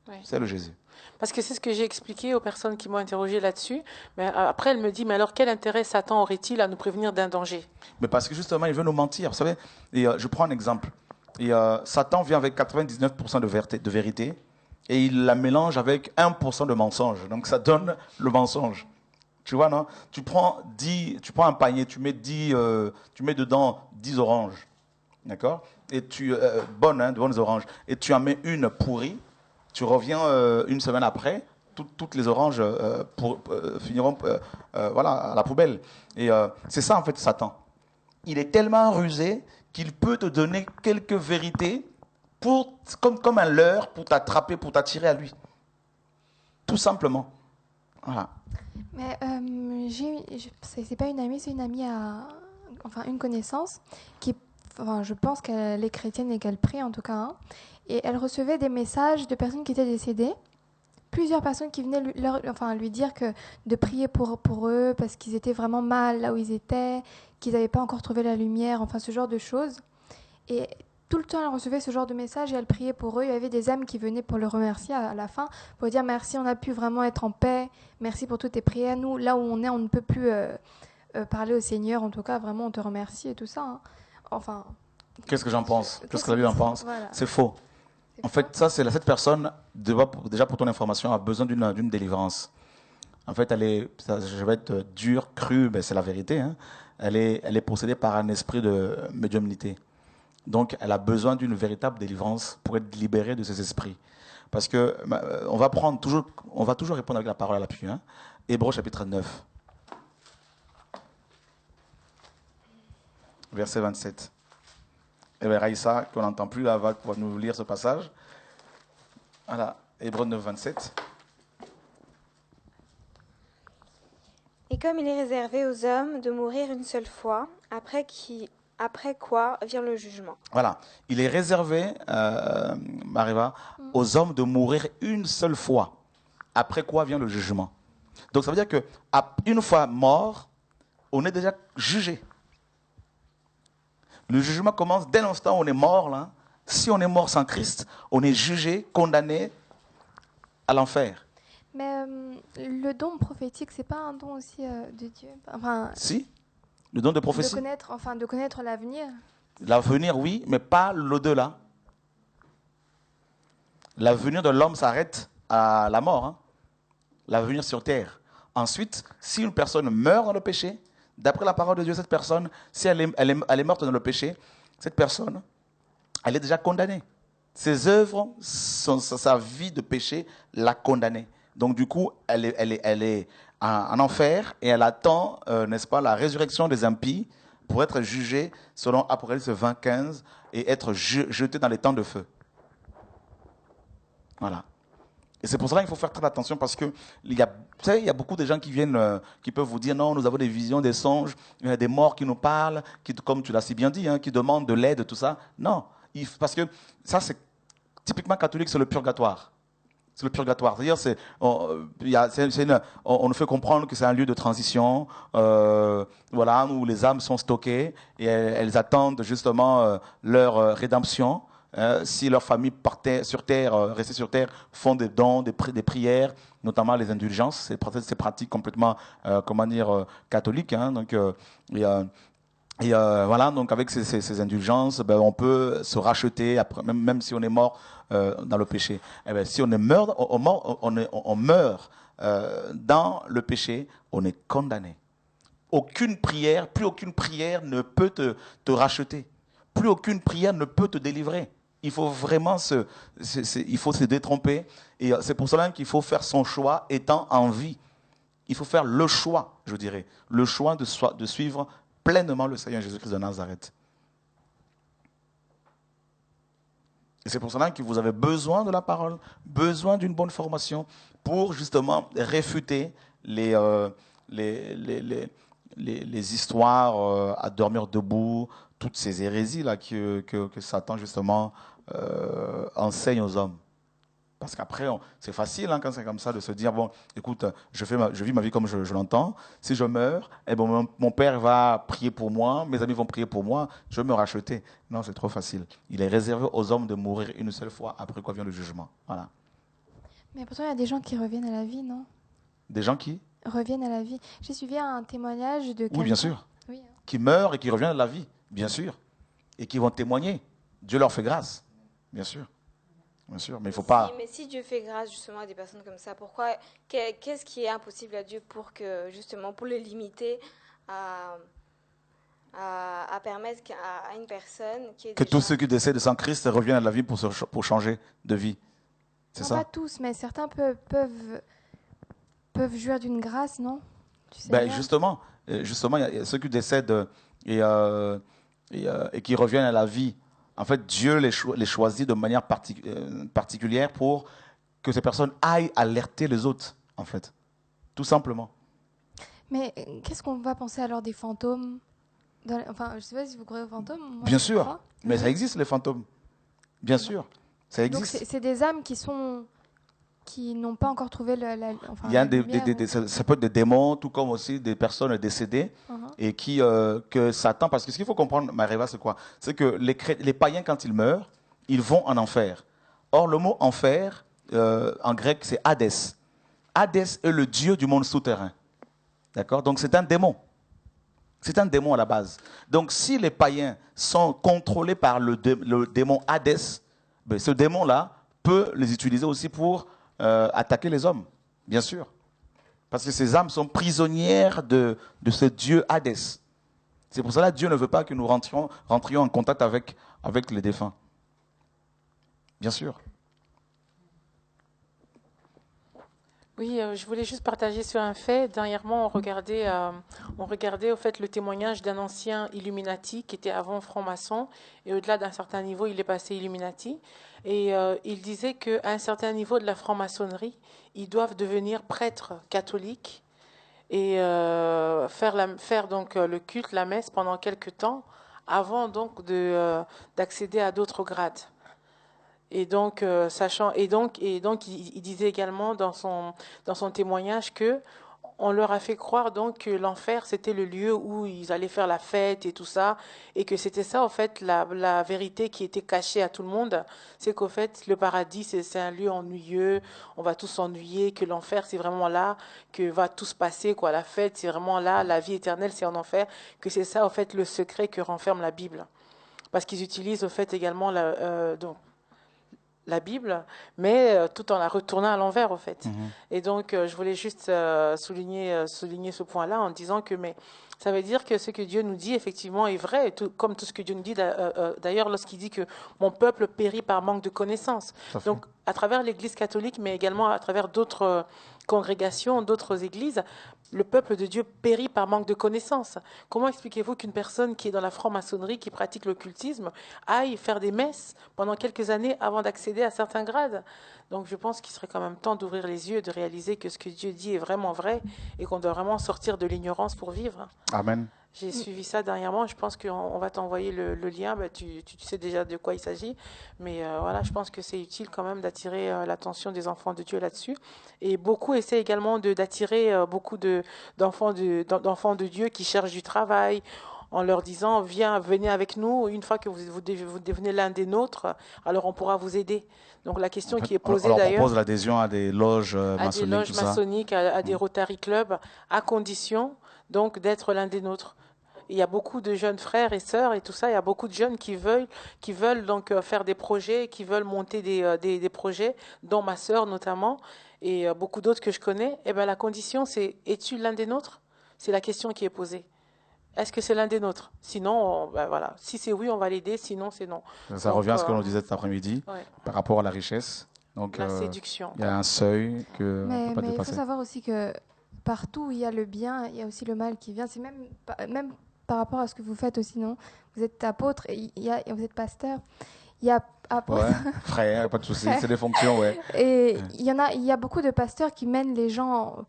A: Oui. C'est le Jésus.
G: Parce que c'est ce que j'ai expliqué aux personnes qui m'ont interrogé là-dessus. Mais après, elle me dit, mais alors quel intérêt Satan aurait-il à nous prévenir d'un danger? Mais
A: parce que justement, il veut nous mentir. Vous savez, et, je prends un exemple. Et, Satan vient avec 99% de vérité et il la mélange avec 1% de mensonge. Donc ça donne le mensonge. Tu vois, non? Tu prends un panier, tu mets dedans 10 oranges. D'accord? Et bonnes oranges. Et tu en mets une pourrie. Tu reviens une semaine après, toutes les oranges finiront à la poubelle. Et c'est ça, en fait, Satan. Il est tellement rusé qu'il peut te donner quelques vérités comme un leurre pour t'attraper, pour t'attirer à lui. Tout simplement. Voilà.
D: Mais c'est pas une amie, c'est une amie une connaissance qui, je pense qu'elle est chrétienne et qu'elle prie en tout cas. Hein, et elle recevait des messages de personnes qui étaient décédées. Plusieurs personnes qui venaient lui dire de prier pour eux parce qu'ils étaient vraiment mal là où ils étaient, qu'ils n'avaient pas encore trouvé la lumière, enfin ce genre de choses. Et tout le temps, elle recevait ce genre de messages et elle priait pour eux. Il y avait des âmes qui venaient pour le remercier à la fin, pour dire merci, on a pu vraiment être en paix, merci pour toutes tes prières. Nous, là où on est, on ne peut plus parler au Seigneur. En tout cas, vraiment, on te remercie et tout ça. Hein. Enfin.
A: Qu'est-ce que j'en pense? Qu'est-ce que la Bible en pense?
D: Voilà.
A: C'est faux. En fait, cette personne, déjà pour ton information, a besoin d'une délivrance. En fait, je vais être dur, cru, mais c'est la vérité. Hein. Elle est possédée par un esprit de médiumnité. Donc, elle a besoin d'une véritable délivrance pour être libérée de ces esprits. Parce que on va toujours répondre avec la parole à l'appui. Hein. Hébreux chapitre 9, verset 27. Et bien, Raïssa, qu'on n'entend plus, là, va nous lire ce passage. Voilà, Hébreux 9, 27.
H: Et comme il est réservé aux hommes de mourir une seule fois, après quoi vient le jugement.
A: Voilà, il est réservé, Mariva, aux hommes de mourir une seule fois, après quoi vient le jugement. Donc ça veut dire qu'une fois mort, on est déjà jugé. Le jugement commence dès l'instant où on est mort. Là. Si on est mort sans Christ, on est jugé, condamné à l'enfer.
D: Mais le don prophétique, c'est pas un don aussi de Dieu?
A: Si, le don de prophétie.
D: De connaître l'avenir.
A: L'avenir, oui, mais pas l'au-delà. L'avenir de l'homme s'arrête à la mort. Hein. L'avenir sur terre. Ensuite, si une personne meurt dans le péché, d'après la parole de Dieu, cette personne, si elle est morte dans le péché, cette personne, elle est déjà condamnée. Ses œuvres, sa vie de péché l'a condamnée. Donc du coup, elle est en enfer et elle attend, n'est-ce pas, la résurrection des impies pour être jugée selon Apocalypse 20:15 et être jetée dans les temps de feu. Voilà. Et c'est pour cela qu'il faut faire très attention parce que il y a beaucoup de gens qui viennent, qui peuvent vous dire non, nous avons des visions, des songes, il y a des morts qui nous parlent, qui, comme tu l'as si bien dit, qui demandent de l'aide, tout ça. Non, parce que ça c'est typiquement catholique, c'est le purgatoire. C'est le purgatoire. C'est-à-dire, on nous fait comprendre que c'est un lieu de transition, voilà, où les âmes sont stockées et elles attendent justement leur rédemption. Si leur famille partait sur terre, restait sur terre, font des dons, des prières, notamment les indulgences, c'est pratique complètement, catholique. Donc, voilà, donc avec ces indulgences, on peut se racheter, après, même si on est mort dans le péché. Si on est mort, on meurt dans le péché, on est condamné. Plus aucune prière ne peut te racheter. Plus aucune prière ne peut te délivrer. Il faut vraiment il faut se détromper. Et c'est pour cela qu'il faut faire son choix étant en vie. Il faut faire le choix, je dirais, le choix de suivre pleinement le Seigneur Jésus-Christ de Nazareth. Et c'est pour cela que vous avez besoin de la parole, besoin d'une bonne formation pour justement réfuter les histoires à dormir debout, toutes ces hérésies là que Satan justement enseigne aux hommes. Parce qu'après, c'est facile quand c'est comme ça de se dire, bon, écoute, je vis ma vie comme je l'entends. Si je meurs, mon père va prier pour moi, mes amis vont prier pour moi, je vais me racheter. Non, c'est trop facile. Il est réservé aux hommes de mourir une seule fois, après quoi vient le jugement. Voilà.
D: Mais pourtant, il y a des gens qui reviennent à la vie, non?
A: Des gens qui
D: reviennent à la vie. J'ai suivi un témoignage de quelqu'un...
A: Oui, bien sûr.
D: Oui.
A: Qui meurent et qui reviennent à la vie, bien sûr. Et qui vont témoigner. Dieu leur fait grâce, bien sûr. Bien sûr, mais il faut pas...
H: Mais si Dieu fait grâce justement à des personnes comme ça, pourquoi, qu'est-ce qui est impossible à Dieu pour le limiter à permettre à une personne qui est
A: que tous ceux qui décèdent sans Christ reviennent à la vie pour changer de vie. C'est ça?
D: Pas tous, mais certains peuvent jouir d'une grâce, non? Tu sais
A: justement, il y a ceux qui décèdent et qui reviennent à la vie. En fait, Dieu les choisit de manière particulière pour que ces personnes aillent alerter les autres, en fait. Tout simplement.
D: Mais qu'est-ce qu'on va penser alors des fantômes? Enfin, je ne sais pas si vous croyez aux fantômes. Moi,
A: bien sûr, mais ça existe, les fantômes. Bien sûr, ça existe.
D: Donc, c'est des âmes qui n'ont pas encore trouvé
A: il y a ça peut être des démons, tout comme aussi des personnes décédées, et que Satan, parce que ce qu'il faut comprendre, Maréva, c'est quoi? C'est que les païens, quand ils meurent, ils vont en enfer. Or, le mot enfer, en grec, c'est Hadès. Hadès est le dieu du monde souterrain. D'accord? Donc, c'est un démon. C'est un démon à la base. Donc, si les païens sont contrôlés par le démon Hadès, ce démon-là peut les utiliser aussi pour attaquer les hommes, bien sûr. Parce que ces âmes sont prisonnières de ce dieu Hadès. C'est pour cela que Dieu ne veut pas que nous rentrions en contact avec les défunts. Bien sûr.
G: Oui, je voulais juste partager sur un fait. Dernièrement, on regardait au fait le témoignage d'un ancien Illuminati qui était avant franc-maçon et au-delà d'un certain niveau, il est passé Illuminati. Et il disait qu'à un certain niveau de la franc-maçonnerie, ils doivent devenir prêtres catholiques et faire donc le culte, la messe pendant quelques temps avant donc d'accéder à d'autres grades. Et donc, il disait également dans son témoignage que on leur a fait croire donc que l'enfer c'était le lieu où ils allaient faire la fête et tout ça, et que c'était ça en fait la vérité qui était cachée à tout le monde, c'est qu'au fait le paradis c'est un lieu ennuyeux, on va tous s'ennuyer, que l'enfer c'est vraiment là que va tout se passer quoi, la fête c'est vraiment là, la vie éternelle c'est en enfer, que c'est ça en fait le secret que renferme la Bible, parce qu'ils utilisent au fait également la Bible, mais tout en la retournant à l'envers, au fait. Et donc, je voulais juste souligner ce point-là en disant que ça veut dire que ce que Dieu nous dit, effectivement, est vrai, comme tout ce que Dieu nous dit, d'ailleurs, lorsqu'il dit que mon peuple périt par manque de connaissances. Donc, à travers l'Église catholique, mais également à travers d'autres congrégations, d'autres églises, le peuple de Dieu périt par manque de connaissances. Comment expliquez-vous qu'une personne qui est dans la franc-maçonnerie, qui pratique l'occultisme, aille faire des messes pendant quelques années avant d'accéder à certains grades? Donc je pense qu'il serait quand même temps d'ouvrir les yeux, de réaliser que ce que Dieu dit est vraiment vrai et qu'on doit vraiment sortir de l'ignorance pour vivre.
A: Amen.
G: J'ai suivi ça dernièrement. Je pense qu'on va t'envoyer le lien. Tu sais déjà de quoi il s'agit. Mais voilà, je pense que c'est utile quand même d'attirer l'attention des enfants de Dieu là-dessus. Et beaucoup essaient également d'attirer beaucoup d'enfants de Dieu qui cherchent du travail en leur disant venez avec nous. Une fois que vous devenez l'un des nôtres, alors on pourra vous aider. Donc la question qui est posée d'ailleurs...
A: On propose l'adhésion à des loges maçonniques.
G: À des loges maçonniques, à des Rotary Club, à condition donc d'être l'un des nôtres. Il y a beaucoup de jeunes frères et sœurs et tout ça. Il y a beaucoup de jeunes qui veulent donc faire des projets, qui veulent monter des projets, dont ma sœur notamment, et beaucoup d'autres que je connais. Et ben la condition, c'est es-tu l'un des nôtres? C'est la question qui est posée. Est-ce que c'est l'un des nôtres? Sinon, voilà. Si c'est oui, on va l'aider. Sinon, c'est non.
A: Ça revient à ce que l'on disait cet après-midi par rapport à la richesse. Donc,
G: la séduction.
A: Il y a un seuil que on ne peut pas dépasser.
D: Mais il faut savoir aussi que partout où il y a le bien, il y a aussi le mal qui vient. C'est même par rapport à ce que vous faites aussi, non? Vous êtes apôtre et vous êtes pasteur. Il y a apôtre.
A: Ouais, frère, pas de souci, c'est des fonctions, ouais.
D: Et il y a beaucoup de pasteurs qui mènent les gens,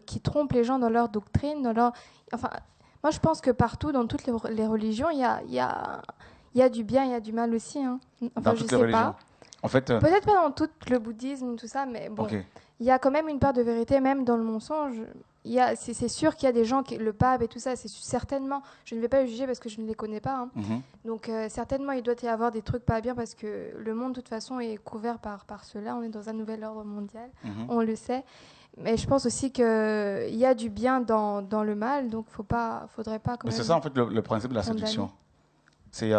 D: qui trompent les gens dans leur doctrine, enfin, moi je pense que partout, dans toutes les religions, il y a du bien, il y a du mal aussi. Hein. Enfin,
A: dans toutes les religions. En fait,
D: peut-être pas dans tout le bouddhisme, tout ça, mais bon, il y a quand même une part de vérité, même dans le mensonge. C'est sûr qu'il y a des gens, le pape et tout ça, c'est certainement, je ne vais pas le juger parce que je ne les connais pas, hein. Donc certainement il doit y avoir des trucs pas bien parce que le monde de toute façon est couvert par cela, on est dans un nouvel ordre mondial, on le sait, mais je pense aussi qu'il y a du bien dans le mal, donc faudrait pas quand même...
A: c'est ça en fait le principe de la séduction. C'est,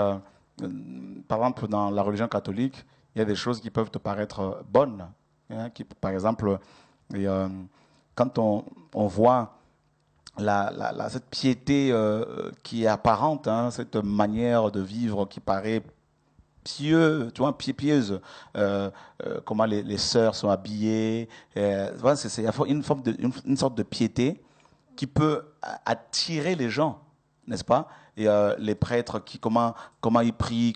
A: par exemple, dans la religion catholique, il y a des choses qui peuvent te paraître bonnes, hein, par exemple... quand on voit cette piété qui est apparente, hein, cette manière de vivre qui paraît pieuse, tu vois, pieuse, comment les sœurs sont habillées, c'est une sorte de piété qui peut attirer les gens, n'est-ce pas? Et les prêtres, comment ils prient,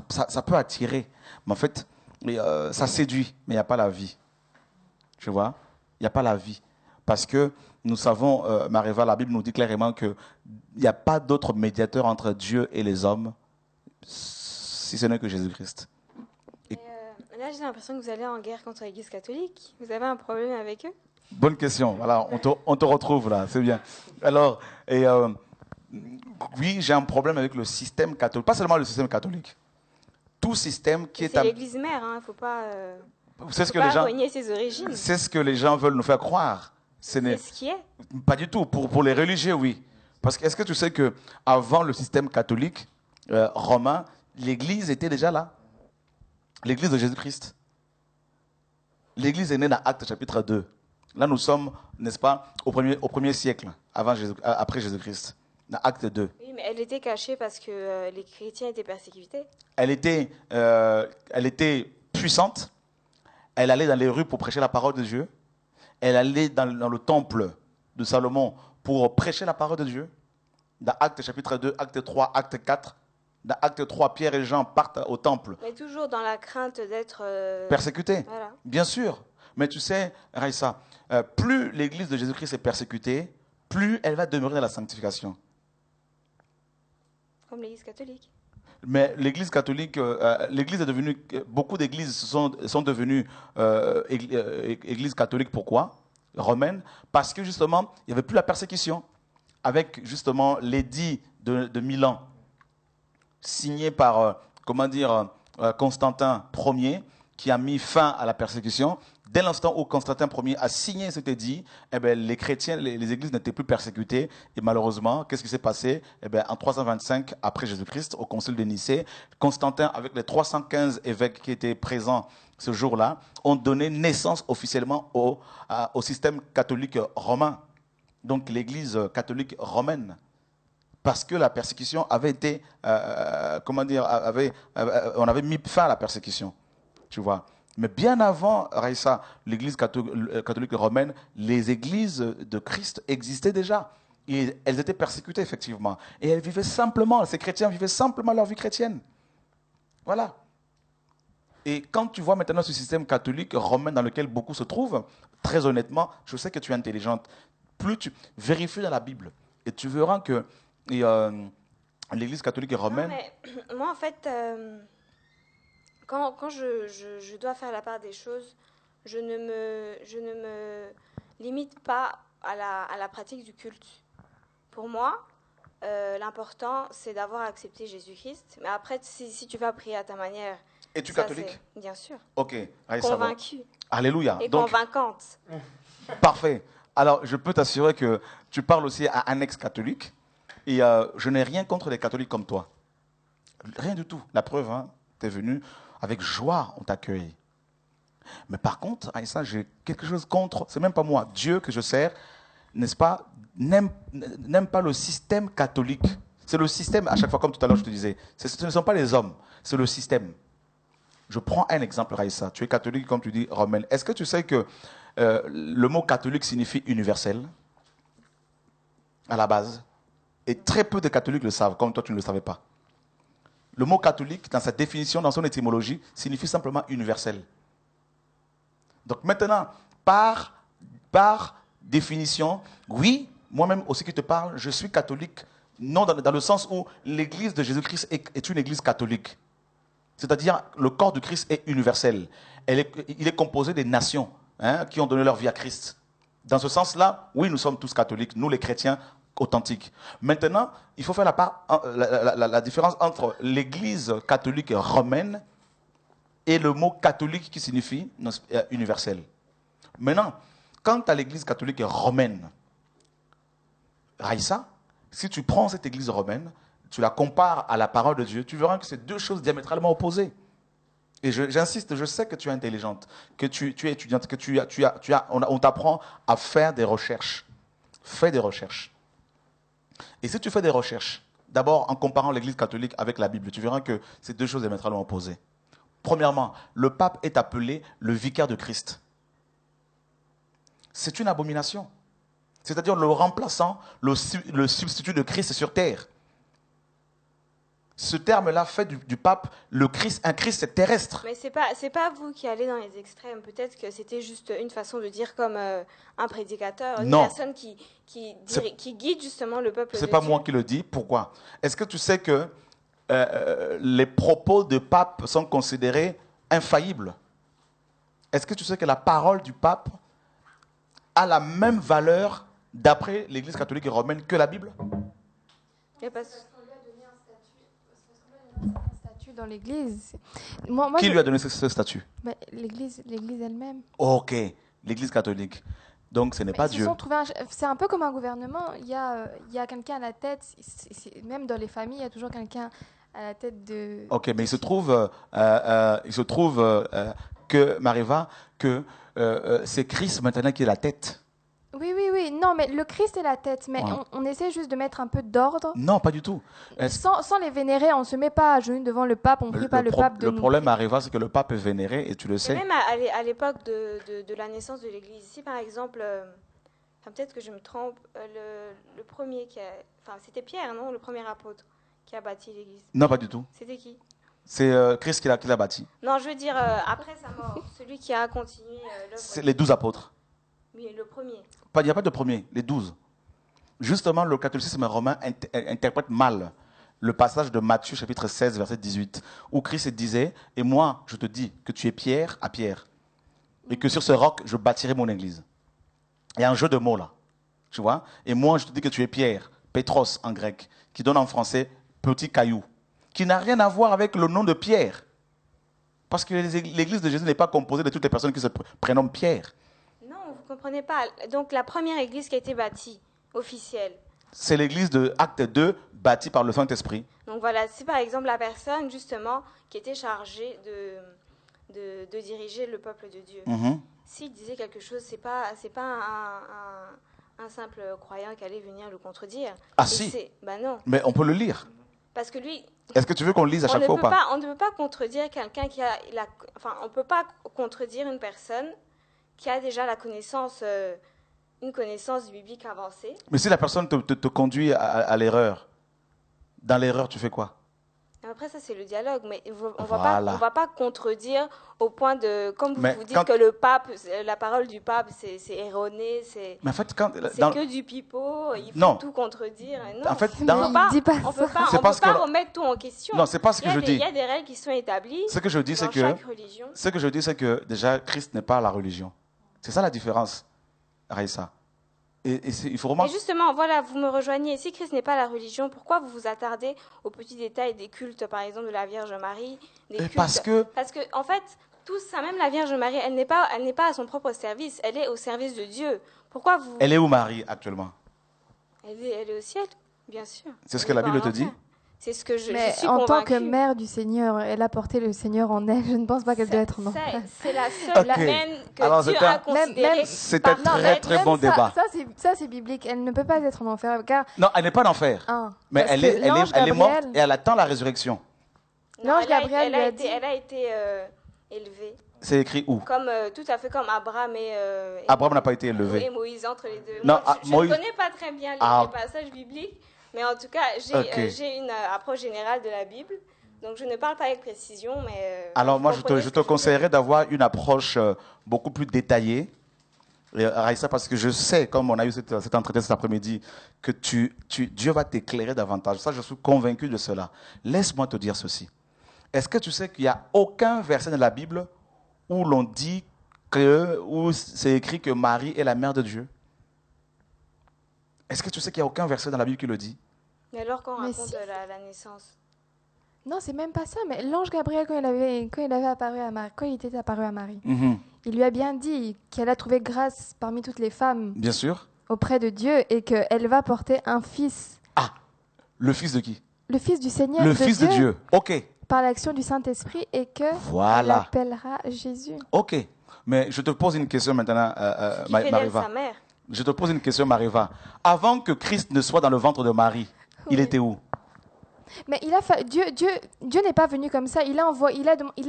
A: ça peut attirer. Mais en fait, ça séduit, mais il n'y a pas la vie. Tu vois? Il n'y a pas la vie. Parce que nous savons, Maréva, la Bible nous dit clairement qu'il n'y a pas d'autre médiateur entre Dieu et les hommes, si ce n'est que Jésus-Christ.
H: Là, j'ai l'impression que vous allez en guerre contre l'Église catholique. Vous avez un problème avec eux?
A: Bonne question. Voilà, on te retrouve là, c'est bien. Alors, oui, j'ai un problème avec le système catholique. Pas seulement le système catholique. Tout système qui est...
H: C'est l'Église mère, hein, il ne faut pas...
A: C'est ce que les gens,
H: ses origines.
A: C'est ce que les gens veulent nous faire croire.
H: C'est ce qui est.
A: Pas du tout. Pour les religieux, oui. Parce que est-ce que tu sais que avant le système catholique romain, l'Église était déjà là. L'Église de Jésus-Christ. L'Église est née dans Actes chapitre 2. Là, nous sommes, n'est-ce pas, au premier siècle, après Jésus-Christ. Dans Acte 2.
H: Oui, mais elle était cachée parce que les chrétiens étaient persécutés.
A: Elle était puissante. Elle allait dans les rues pour prêcher la parole de Dieu. Elle allait dans le temple de Salomon pour prêcher la parole de Dieu. Dans Actes chapitre 2, Acte 3, Acte 4. Dans Acte 3, Pierre et Jean partent au temple.
H: Mais toujours dans la crainte d'être...
A: persécutés.
H: Voilà.
A: Bien sûr. Mais tu sais, Raïssa, plus l'Église de Jésus-Christ est persécutée, plus elle va demeurer dans la sanctification.
H: Comme l'Église catholique.
A: Mais l'Église catholique, l'Église est devenue, beaucoup d'églises sont devenues églises catholiques. Pourquoi? Romaines. Parce que justement, il n'y avait plus la persécution. Avec justement l'édit de Milan, signé par, Constantin Ier, qui a mis fin à la persécution. Dès l'instant où Constantin Ier a signé cet édit, les chrétiens, les églises n'étaient plus persécutées. Et malheureusement, qu'est-ce qui s'est passé? En 325 après Jésus-Christ, au concile de Nicée, Constantin, avec les 315 évêques qui étaient présents ce jour-là, ont donné naissance officiellement au système catholique romain. Donc l'église catholique romaine. Parce que la persécution avait été, on avait mis fin à la persécution, tu vois. Mais bien avant, Raïssa, l'église catholique romaine, les églises de Christ existaient déjà. Et elles étaient persécutées, effectivement. Et elles vivaient simplement, ces chrétiens vivaient simplement leur vie chrétienne. Voilà. Et quand tu vois maintenant ce système catholique romain dans lequel beaucoup se trouvent, très honnêtement, je sais que tu es intelligente. Plus tu vérifies dans la Bible, et tu verras que l'église catholique romaine...
H: Non, mais moi, en fait... Quand je dois faire la part des choses, je ne me limite pas à la pratique du culte. Pour moi, l'important, c'est d'avoir accepté Jésus-Christ. Mais après, si tu vas prier à ta manière...
A: Es-tu catholique?
H: Bien sûr.
A: Ok. Allez,
H: convaincue.
A: Alléluia.
H: Et donc, convaincante.
A: Parfait. Alors, je peux t'assurer que tu parles aussi à un ex-catholique. Et je n'ai rien contre les catholiques comme toi. Rien du tout. La preuve, hein, tu es venu... Avec joie, on t'accueille. Mais par contre, Aïssa, j'ai quelque chose contre, c'est même pas moi, Dieu que je sers, n'est-ce pas, n'aime pas le système catholique. C'est le système, à chaque fois, comme tout à l'heure je te disais, ce ne sont pas les hommes, c'est le système. Je prends un exemple, Raïssa. Tu es catholique, comme tu dis, romaine. Est-ce que tu sais que le mot catholique signifie universel, à la base? Et très peu de catholiques le savent, comme toi tu ne le savais pas. Le mot catholique, dans sa définition, dans son étymologie, signifie simplement universel. Donc maintenant, par définition, oui, moi-même aussi qui te parle, je suis catholique, non dans le sens où l'église de Jésus-Christ est une église catholique. C'est-à-dire, le corps de Christ est universel. Il est composé des nations qui ont donné leur vie à Christ. Dans ce sens-là, oui, nous sommes tous catholiques, nous les chrétiens, authentique. Maintenant, il faut faire la différence entre l'église catholique romaine et le mot catholique qui signifie universel. Maintenant, quant à l'église catholique romaine, Raïssa, si tu prends cette église romaine, tu la compares à la parole de Dieu, tu verras que c'est deux choses diamétralement opposées. Et j'insiste, je sais que tu es intelligente, que tu es étudiante, que on t'apprend à faire des recherches. Fais des recherches. Et si tu fais des recherches, d'abord en comparant l'église catholique avec la Bible, tu verras que c'est deux choses diamétralement opposées. Premièrement, le pape est appelé le vicaire de Christ. C'est une abomination. C'est-à-dire le remplaçant, le substitut de Christ sur terre. Ce terme-là fait du pape un Christ terrestre.
H: Mais c'est pas vous qui allez dans les extrêmes. Peut-être que c'était juste une façon de dire comme un prédicateur, une personne qui guide justement le peuple de Dieu.
A: C'est pas moi qui le dis. Pourquoi? Est-ce que tu sais que les propos de pape sont considérés infaillibles? Est-ce que tu sais que la parole du pape a la même valeur d'après l'Église catholique et romaine que la Bible?
D: Il y a pas... dans l'église.
A: Qui lui a donné ce statut?
D: L'église elle-même.
A: Ok, l'église catholique. Donc ce n'est pas Dieu.
D: C'est un peu comme un gouvernement. Il y a quelqu'un à la tête. Même dans les familles, il y a toujours quelqu'un à la tête de...
A: Ok, mais il se trouve que, Mariva, que c'est Christ maintenant qui est la tête.
D: Oui. Non, mais le Christ est la tête. Mais on essaie juste de mettre un peu d'ordre.
A: Non, pas du tout.
D: Sans les vénérer, on ne se met pas à genoux devant le pape, on ne prie pas le pape de nous.
A: Le problème, Mariva, c'est que le pape est vénéré et tu le sais.
H: Et même à l'époque de la naissance de l'Église, ici par exemple, peut-être que je me trompe, le premier c'était Pierre, non? Le premier apôtre qui a bâti l'Église.
A: Non, pas du tout.
H: C'était qui?
A: C'est Christ qui l'a bâti.
H: Non, je veux dire, après sa mort, celui qui a continué l'œuvre.
A: C'est les 12 apôtres.
H: Oui, le premier.
A: Il n'y a pas de premier, les 12. Justement, le catholicisme romain interprète mal le passage de Matthieu chapitre 16, verset 18, où Christ disait « Et moi, je te dis que tu es pierre à pierre, et que sur ce roc, je bâtirai mon église. » Il y a un jeu de mots là, tu vois. Et moi, je te dis que tu es pierre, Pétros en grec, qui donne en français « petit caillou », qui n'a rien à voir avec le nom de Pierre. Parce que l'église de Jésus n'est pas composée de toutes les personnes qui se prénomment Pierre.
H: Non, vous ne comprenez pas. Donc la première église qui a été bâtie, officielle.
A: C'est l'église de Acte 2, bâtie par le Saint-Esprit.
H: Donc voilà, c'est par exemple la personne justement qui était chargée de diriger le peuple de Dieu. S'il disait quelque chose, c'est pas un simple croyant qui allait venir le contredire.
A: Ah si.
H: Non.
A: Mais on peut le lire.
H: Parce que lui.
A: Est-ce que tu veux qu'on le lise à chaque fois ou pas?
H: On ne peut pas contredire quelqu'un qui a on peut pas contredire une personne qui a déjà la connaissance, une connaissance biblique avancée.
A: Mais si la personne te conduit à l'erreur, dans l'erreur, tu fais quoi?
H: Après, ça, c'est le dialogue, mais on va pas contredire au point de, comme vous dites que le pape, la parole du pape, c'est erroné, c'est que du pipeau, il faut tout contredire. Non,
A: en fait,
H: on ne peut pas remettre tout en question.
A: Non, c'est pas ce que je dis.
H: Il y a des règles qui sont établies
A: ce que je dis,
H: dans chaque religion.
A: Ce que je dis, c'est que déjà, Christ n'est pas la religion. C'est ça la différence, Raïssa. Il faut vraiment...
H: Et justement, voilà, vous me rejoignez. Si Christ n'est pas la religion, pourquoi vous vous attardez aux petits détails des cultes, par exemple, de la Vierge Marie,
A: Parce que,
H: en fait, tout ça, même la Vierge Marie, elle n'est pas à son propre service, elle est au service de Dieu. Pourquoi vous...
A: Elle est où, Marie, actuellement?
H: Elle est au ciel, bien sûr.
A: C'est ce que la Bible te dit?
H: C'est ce que je suis
D: convaincue. En tant que mère du Seigneur, elle a porté le Seigneur en elle. Je ne pense pas qu'elle doit être en enfer.
H: C'est la seule reine que Dieu a considérée.
A: C'est un très bon débat.
D: Ça, c'est biblique. Elle ne peut pas être en enfer. Car...
A: Non, elle n'est pas en enfer. Mais elle est morte et elle attend la résurrection.
H: L'ange Gabriel elle a été élevée.
A: C'est écrit où?
H: Tout à fait comme Abraham et
A: Abraham n'a pas été élevé.
H: Et Moïse entre les deux.
A: Non,
H: je ne connais pas très bien les passages bibliques. Mais en tout cas, j'ai une approche générale de la Bible. Donc, je ne parle pas avec précision, mais...
A: Alors, moi, je te conseillerais d'avoir une approche beaucoup plus détaillée, Raïssa, parce que je sais, comme on a eu cet entretien cet après-midi, que Dieu va t'éclairer davantage. Ça, je suis convaincu de cela. Laisse-moi te dire ceci. Est-ce que tu sais qu'il n'y a aucun verset dans la Bible où l'on dit où c'est écrit que Marie est la mère de Dieu? Est-ce que tu sais qu'il n'y a aucun verset dans la Bible qui le dit?
H: Mais alors qu'on raconte la naissance?
D: Non, c'est même pas ça. Mais l'ange Gabriel, quand il était apparu à Marie, il lui a bien dit qu'elle a trouvé grâce parmi toutes les femmes.
A: Bien sûr.
D: Auprès de Dieu et qu'elle va porter un fils.
A: Ah, le fils de qui?
D: Le fils du Seigneur.
A: Le fils de Dieu. Ok.
D: Par l'action du Saint-Esprit et que elle l'appellera Jésus.
A: Ok. Mais je te pose une question maintenant, Mariva.
H: Sa mère.
A: Je te pose une question, Mariva. Avant que Christ ne soit dans le ventre de Marie, il était où?
D: Mais Dieu n'est pas venu comme ça. Il a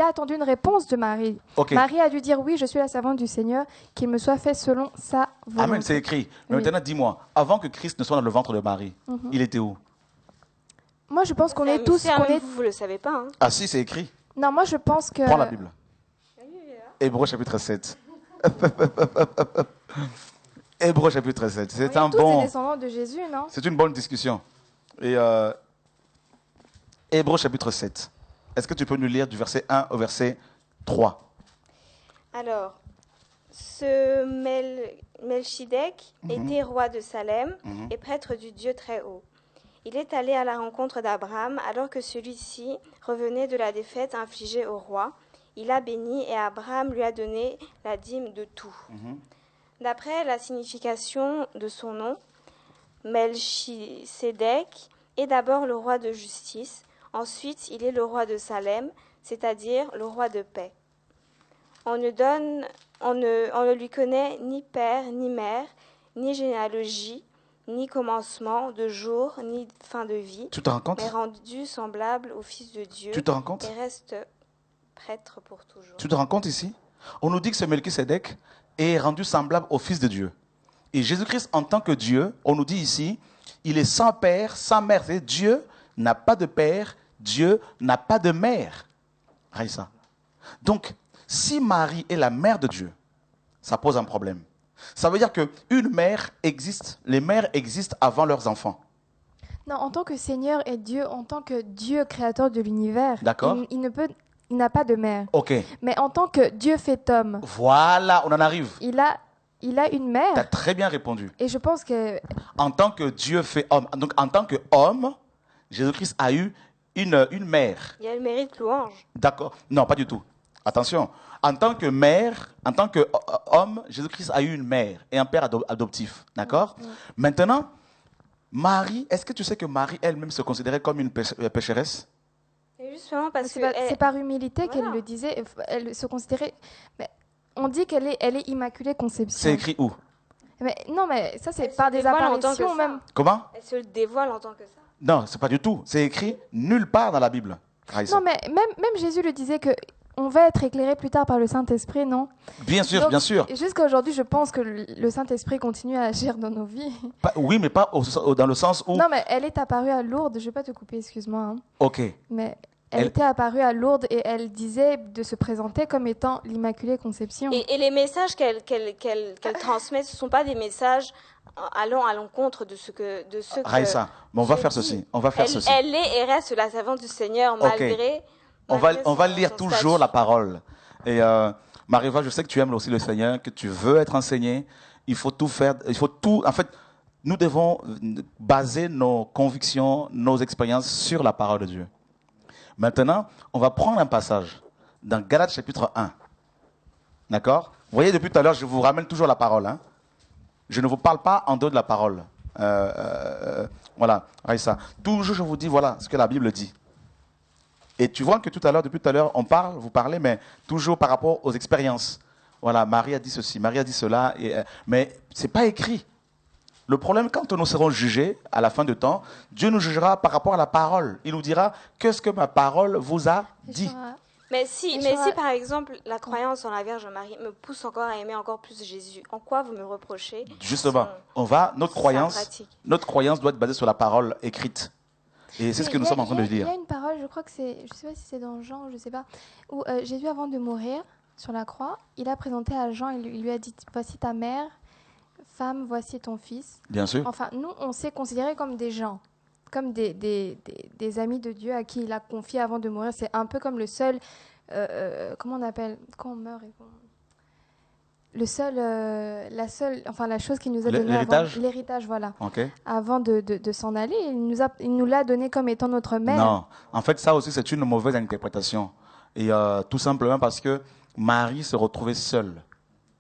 D: attendu une réponse de Marie.
A: Okay.
D: Marie a dû dire oui, je suis la servante du Seigneur, qu'il me soit fait selon sa volonté.
A: Amen, c'est écrit. Mais maintenant, dis-moi, avant que Christ ne soit dans le ventre de Marie, il était où?
D: Moi, je pense qu'on est tous...
H: Vous ne le savez pas. Hein.
A: Ah si, c'est écrit.
D: Non, moi, je pense que...
A: Prends la Bible. Hébreux chapitre 7. Hébreux chapitre 7. C'est un bon...
D: les descendants de Jésus, non?
A: C'est une bonne discussion. Et Hébreux chapitre 7. Est-ce que tu peux nous lire du verset 1 au verset 3?
H: Alors, ce Melchidec était roi de Salem et prêtre du Dieu très haut. Il est allé à la rencontre d'Abraham alors que celui-ci revenait de la défaite infligée au roi. Il a béni et Abraham lui a donné la dîme de tout. D'après la signification de son nom, Melchisédek est d'abord le roi de justice, ensuite il est le roi de Salem, c'est-à-dire le roi de paix. On ne lui connaît ni père, ni mère, ni généalogie, ni commencement de jour, ni fin de vie.
A: Tu te rends compte?
H: Mais rendu semblable au Fils de Dieu.
A: Tu te rends compte?
H: Et reste prêtre pour toujours.
A: Tu te rends compte ici? On nous dit que ce Melchisédek est rendu semblable au Fils de Dieu. Et Jésus-Christ, en tant que Dieu, on nous dit ici, il est sans père, sans mère. C'est Dieu n'a pas de père, Dieu n'a pas de mère. Raïssa. Donc, si Marie est la mère de Dieu, ça pose un problème. Ça veut dire qu'une mère existe, les mères existent avant leurs enfants.
D: Non, en tant que Seigneur et Dieu, en tant que Dieu créateur de l'univers, il n'a pas de mère.
A: Ok.
D: Mais en tant que Dieu fait homme,
A: voilà, on en arrive.
D: Il a une mère.
A: Tu as très bien répondu.
D: Et je pense que...
A: En tant que Dieu fait homme, donc en tant qu'homme, Jésus-Christ a eu une mère.
H: Il y a le mérite louange.
A: D'accord. Non, pas du tout. Attention, en tant que mère, en tant qu'homme, Jésus-Christ a eu une mère et un père adoptif. D'accord? Maintenant, Marie, est-ce que tu sais que Marie elle-même se considérait comme une pécheresse?
H: Et justement parce que
D: c'est par humilité qu'elle le disait. Elle se considérait. Mais on dit qu'elle est immaculée conception.
A: C'est écrit où?
D: Mais non, mais ça c'est par des apparitions même.
A: Comment?
H: Elle se dévoile en tant que ça.
A: Non, c'est pas du tout. C'est écrit nulle part dans la Bible.
D: Non, mais même Jésus le disait que on va être éclairé plus tard par le Saint-Esprit, non?
A: Bien sûr,
D: donc,
A: bien sûr.
D: Jusqu'à aujourd'hui, je pense que le Saint-Esprit continue à agir dans nos vies.
A: Oui, mais pas dans le sens où...
D: Non, mais elle est apparue à Lourdes. Je vais pas te couper, excuse-moi. Hein.
A: Ok.
D: Mais elle était apparue à Lourdes et elle disait de se présenter comme étant l'Immaculée Conception.
H: Et les messages qu'elle transmet, ce ne sont pas des messages allant à l'encontre de ce que...
A: Raïssa, on va faire ceci. On va faire ceci.
H: Elle est et reste la servante du Seigneur malgré...
A: On va lire toujours la parole. Et Mariva, je sais que tu aimes aussi le Seigneur, que tu veux être enseigné. Il faut tout faire. Il faut tout. En fait, nous devons baser nos convictions, nos expériences sur la parole de Dieu. Maintenant, on va prendre un passage dans Galates chapitre 1. D'accord? Vous voyez, depuis tout à l'heure, je vous ramène toujours la parole. Hein? Je ne vous parle pas en dehors de la parole. Voilà, Raïssa. Toujours, je vous dis, voilà ce que la Bible dit. Et tu vois que depuis tout à l'heure, vous parlez, mais toujours par rapport aux expériences. Voilà, Marie a dit ceci, Marie a dit cela, mais ce n'est pas écrit. Le problème, quand nous serons jugés à la fin du temps, Dieu nous jugera par rapport à la parole. Il nous dira, qu'est-ce que ma parole vous a dit?
H: Mais si par exemple, la croyance en la Vierge Marie me pousse encore à aimer encore plus Jésus, en quoi vous me reprochez?
A: Justement, notre croyance doit être basée sur la parole écrite. Et c'est ce que nous sommes en train de lire.
D: Il y a une parole, je crois que c'est, je ne sais pas si c'est dans Jean, je ne sais pas, où Jésus, avant de mourir sur la croix, il a présenté à Jean, il lui a dit, voici ta mère, femme, voici ton fils.
A: Bien sûr.
D: Enfin, nous, on s'est considérés comme des gens, comme des amis de Dieu à qui il a confié avant de mourir. C'est un peu comme le seul, comment on appelle, quand on meurt, la chose qu'il nous a donnée avant, l'héritage, voilà.
A: Okay.
D: Avant de s'en aller, il nous l'a donné comme étant notre mère.
A: Non, en fait, ça aussi, c'est une mauvaise interprétation. Et tout simplement parce que Marie se retrouvait seule,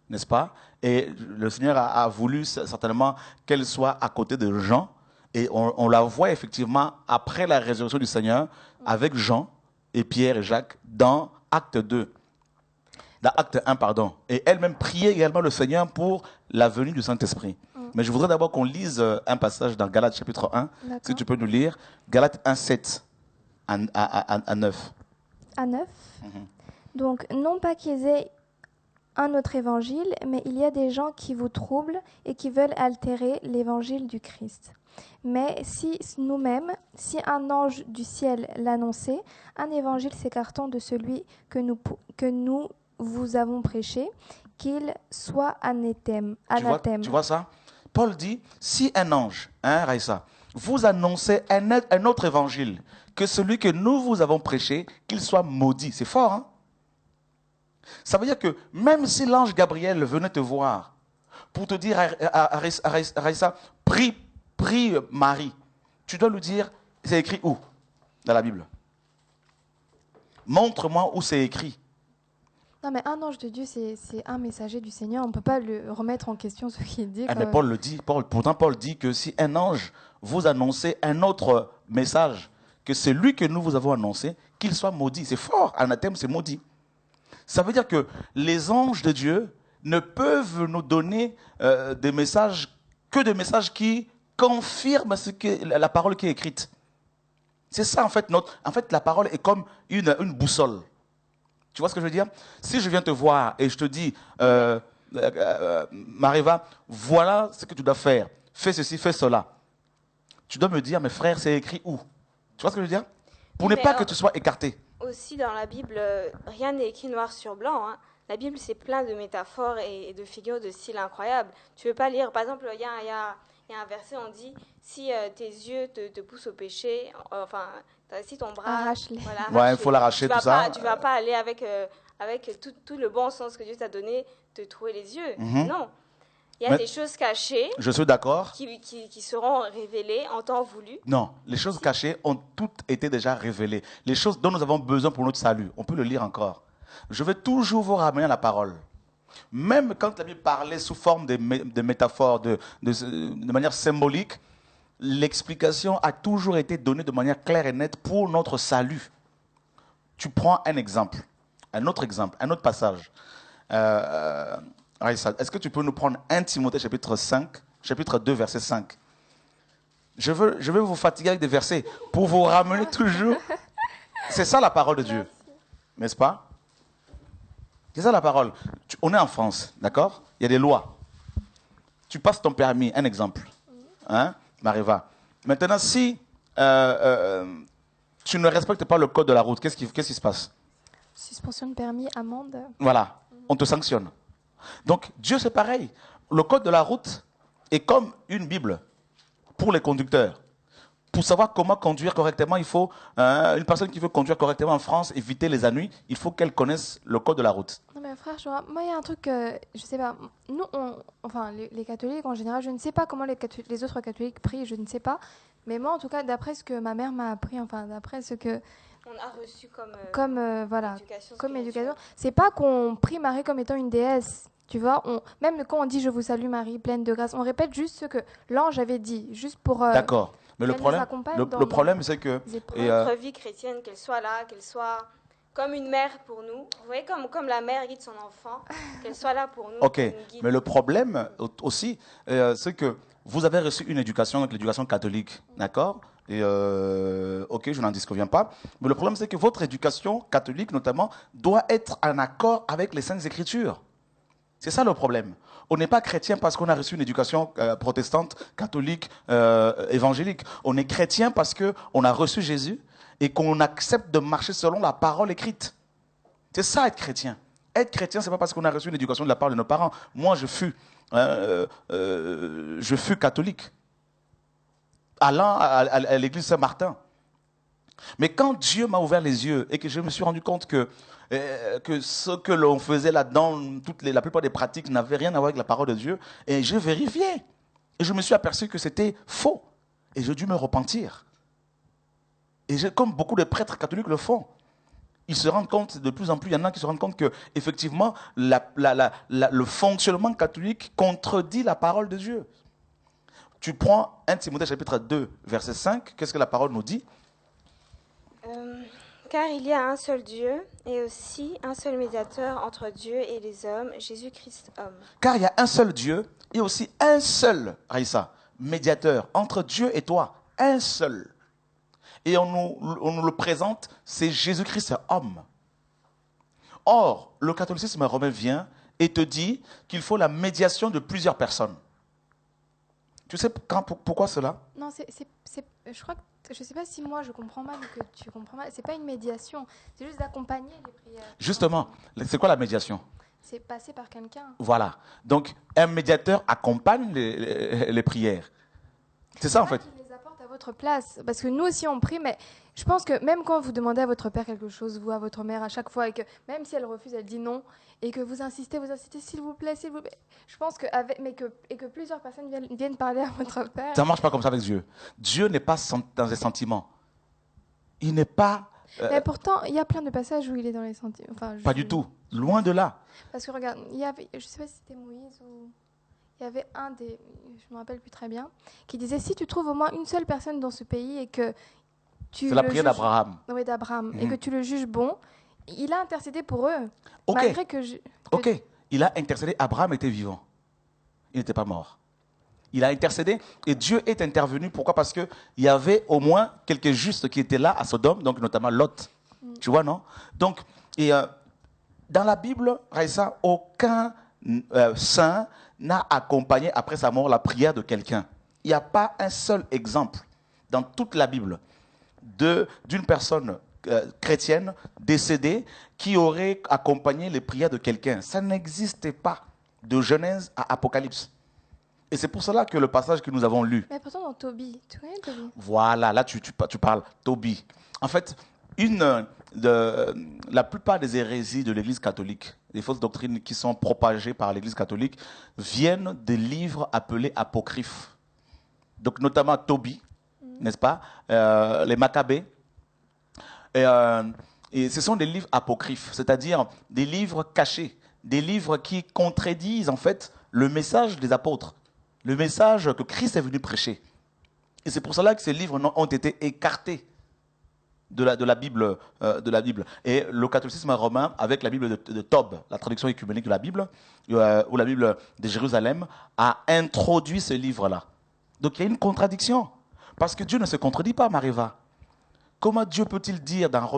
A: n'est-ce pas? Et le Seigneur a voulu certainement qu'elle soit à côté de Jean. Et on la voit effectivement après la résurrection du Seigneur avec Jean et Pierre et Jacques dans Acte 2. Dans Acte 1, pardon. Et elle-même priait également le Seigneur pour la venue du Saint-Esprit. Mais je voudrais d'abord qu'on lise un passage dans Galates chapitre 1. Si tu peux nous lire. Galates 1, 7 à 9.
D: À 9 Donc, non pas qu'ils aient un autre évangile, mais il y a des gens qui vous troublent et qui veulent altérer l'évangile du Christ. Mais si nous-mêmes, si un ange du ciel l'annonçait, un évangile s'écartant de celui que nous vous avons prêché, qu'il soit anathème.
A: Tu vois ça? Paul dit, si un ange, Raïssa, vous annoncez un autre évangile que celui que nous vous avons prêché, qu'il soit maudit. C'est fort, hein? Ça veut dire que même si l'ange Gabriel venait te voir pour te dire à Raïssa, prie Marie, tu dois lui dire, c'est écrit où dans la Bible? Montre-moi où c'est écrit.
D: Non, mais un ange de Dieu, c'est un messager du Seigneur. On ne peut pas le remettre en question ce qu'il dit.
A: Mais Paul le dit. Pourtant, Paul dit que si un ange vous annonçait un autre message que celui que nous vous avons annoncé, qu'il soit maudit. C'est fort. Anathème, c'est maudit. Ça veut dire que les anges de Dieu ne peuvent nous donner des messages que des messages qui confirment la parole qui est écrite. C'est ça, en fait. La parole est comme une boussole. Tu vois ce que je veux dire? Si je viens te voir et je te dis, Mariva, voilà ce que tu dois faire. Fais ceci, fais cela. Tu dois me dire, mes frères, c'est écrit où? Tu vois ce que je veux dire? Pour ne pas que tu sois écarté.
H: Aussi, dans la Bible, rien n'est écrit noir sur blanc. Hein. La Bible, c'est plein de métaphores et de figures de style incroyables. Tu ne veux pas lire, par exemple, il y a un verset, on dit, si tes yeux te poussent au péché, si ton bras...
D: Arrache-les.
H: Voilà,
A: il faut l'arracher, tout ça.
H: Tu ne vas pas aller avec tout le bon sens que Dieu t'a donné, te trouer les yeux. Non. Il y a des choses cachées.
A: Je suis d'accord.
H: Qui seront révélées en temps voulu.
A: Non, les choses cachées ont toutes été déjà révélées. Les choses dont nous avons besoin pour notre salut, on peut le lire encore. je vais toujours vous ramener à la parole. Même quand la Bible parlait sous forme de métaphores, de manière symbolique, l'explication a toujours été donnée de manière claire et nette pour notre salut. Tu prends un exemple, un autre passage. Raïssa, est-ce que tu peux nous prendre 1 Timothée chapitre 2, verset 5? Je veux vous fatiguer avec des versets pour vous ramener toujours. C'est ça la parole de Dieu, n'est-ce pas? C'est ça la parole. On est en France, d'accord? Il y a des lois. Tu passes ton permis, un exemple. Hein, Mariva? Maintenant, si tu ne respectes pas le code de la route, qu'est-ce qui se passe?
D: Suspension de permis, amende.
A: Voilà, on te sanctionne. Donc, Dieu, c'est pareil. Le code de la route est comme une Bible pour les conducteurs. Pour savoir comment conduire correctement, il faut, une personne qui veut conduire correctement en France, éviter les ennuis, il faut qu'elle connaisse le code de la route.
D: Non mais frère, moi il y a un truc, je sais pas, nous, les catholiques en général, je ne sais pas comment les autres catholiques prient, je ne sais pas, mais moi en tout cas, d'après ce que ma mère m'a appris, d'après ce que...
H: On a reçu comme
D: éducation, c'est pas qu'on prie Marie comme étant une déesse. Tu vois, même quand on dit « Je vous salue Marie, pleine de grâce », on répète juste ce que l'ange avait dit, juste pour...
A: D'accord. Mais le problème, c'est que...
H: Notre vie chrétienne, qu'elle soit là, qu'elle soit comme une mère pour nous. Vous voyez, comme la mère guide son enfant, qu'elle soit là pour nous.
A: Ok, mais le problème aussi, c'est que vous avez reçu une éducation, donc l'éducation catholique, d'accord? Et ok, je n'en disconviens pas. Mais le problème, c'est que votre éducation catholique, notamment, doit être en accord avec les Saintes Écritures. C'est ça le problème. On n'est pas chrétien parce qu'on a reçu une éducation protestante, catholique, évangélique. On est chrétien parce qu'on a reçu Jésus et qu'on accepte de marcher selon la parole écrite. C'est ça être chrétien. Être chrétien, ce n'est pas parce qu'on a reçu une éducation de la part de nos parents. Moi, je fus catholique, allant à l'église Saint-Martin. Mais quand Dieu m'a ouvert les yeux et que je me suis rendu compte que ce que l'on faisait là-dedans, la plupart des pratiques n'avaient rien à voir avec la parole de Dieu, et j'ai vérifié. Et je me suis aperçu que c'était faux. Et j'ai dû me repentir. Et comme beaucoup de prêtres catholiques le font, ils se rendent compte, de plus en plus, il y en a qui se rendent compte qu'effectivement, le fonctionnement catholique contredit la parole de Dieu. Tu prends 1 Timothée chapitre 2, verset 5, qu'est-ce que la parole nous dit?
H: Car il y a un seul Dieu et aussi un seul médiateur entre Dieu et les hommes, Jésus-Christ homme.
A: Car il y a un seul Dieu et aussi un seul, Raïssa, médiateur entre Dieu et toi, un seul. Et on nous le présente, c'est Jésus-Christ homme. Or, le catholicisme romain vient et te dit qu'il faut la médiation de plusieurs personnes. Tu sais pourquoi cela?
D: Non, je crois que je ne sais pas si moi je comprends mal ou que tu comprends mal. C'est pas une médiation, c'est juste d'accompagner les prières.
A: Justement, c'est quoi la médiation?
D: C'est passer par quelqu'un.
A: Voilà. Donc, un médiateur accompagne les prières. C'est ça en fait.
D: Il les apporte à votre place. Parce que nous aussi on prie, mais je pense que même quand vous demandez à votre père quelque chose, vous à votre mère à chaque fois, et que même si elle refuse, elle dit non, et que vous insistez, s'il vous plaît, je pense que que plusieurs personnes viennent parler à votre père.
A: Ça ne marche pas comme ça avec Dieu. Dieu n'est pas dans les sentiments. Il n'est pas...
D: Mais pourtant, il y a plein de passages où il est dans les sentiments.
A: Pas du tout. Loin de là.
D: Parce que regarde, je ne sais pas si c'était Moïse ou... Il y avait un des... Je ne me rappelle plus très bien, qui disait, si tu trouves au moins une seule personne dans ce pays et que tu...
A: C'est la prière d'Abraham.
D: Oui, d'Abraham. Et que tu le juges bon, il a intercédé pour eux.
A: Ok.
D: Malgré que
A: Ok. Il a intercédé. Abraham était vivant. Il n'était pas mort. Il a intercédé et Dieu est intervenu. Pourquoi? Parce qu'il y avait au moins quelques justes qui étaient là à Sodome, donc notamment Lot. Tu vois, non? Donc, dans la Bible, Raïssa, aucun saint n'a accompagné après sa mort la prière de quelqu'un. Il n'y a pas un seul exemple dans toute la Bible d'une personne chrétienne décédée qui aurait accompagné les prières de quelqu'un. Ça n'existait pas de Genèse à Apocalypse. Et c'est pour cela que le passage que nous avons lu...
D: Mais pourtant dans Tobie, tu connais Tobie?
A: Voilà, là tu parles Tobie. En fait, la plupart des hérésies de l'Église catholique, les fausses doctrines qui sont propagées par l'Église catholique, viennent des livres appelés apocryphes. Donc notamment Tobie, n'est-ce pas? Les Maccabées. Et Et ce sont des livres apocryphes, c'est-à-dire des livres cachés, des livres qui contredisent en fait le message des apôtres, le message que Christ est venu prêcher. Et c'est pour cela que ces livres ont été écartés de la Bible. Et le catholicisme romain, avec la Bible de Tob, la traduction écuménique de la Bible, ou la Bible de Jérusalem, a introduit ce livre-là. Donc il y a une contradiction. Parce que Dieu ne se contredit pas, Mariva. Comment Dieu peut-il dire dans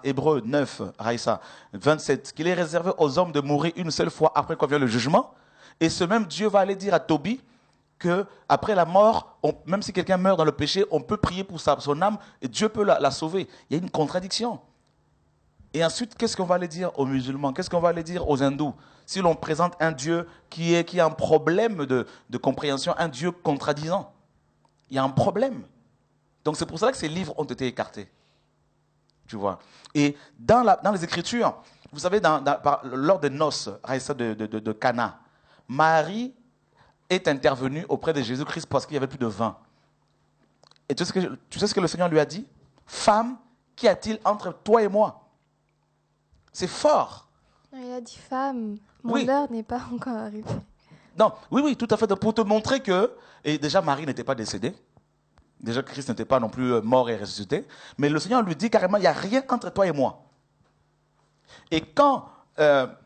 A: Hébreux 9, Raïssa, 27, qu'il est réservé aux hommes de mourir une seule fois après qu'on vient le jugement? Et ce même Dieu va aller dire à Tobie qu'après la mort, même si quelqu'un meurt dans le péché, on peut prier pour son âme et Dieu peut la sauver. Il y a une contradiction. Et ensuite, qu'est-ce qu'on va aller dire aux musulmans? Qu'est-ce qu'on va aller dire aux hindous? Si l'on présente un Dieu qui a un problème de compréhension, un Dieu contradisant, il y a un problème. Donc c'est pour ça que ces livres ont été écartés. Tu vois. Et dans les Écritures, vous savez, lors des noces de Cana, Marie est intervenue auprès de Jésus-Christ parce qu'il n'y avait plus de vin. Et tu sais ce que le Seigneur lui a dit? Femme, qu'y a-t-il entre toi et moi? C'est fort.
D: Non, il a dit femme. Mon heure n'est pas encore arrivée.
A: Non, oui, tout à fait. Pour te montrer que, et déjà Marie n'était pas décédée. Déjà, Christ n'était pas non plus mort et ressuscité. Mais le Seigneur lui dit carrément, il n'y a rien entre toi et moi. Et quand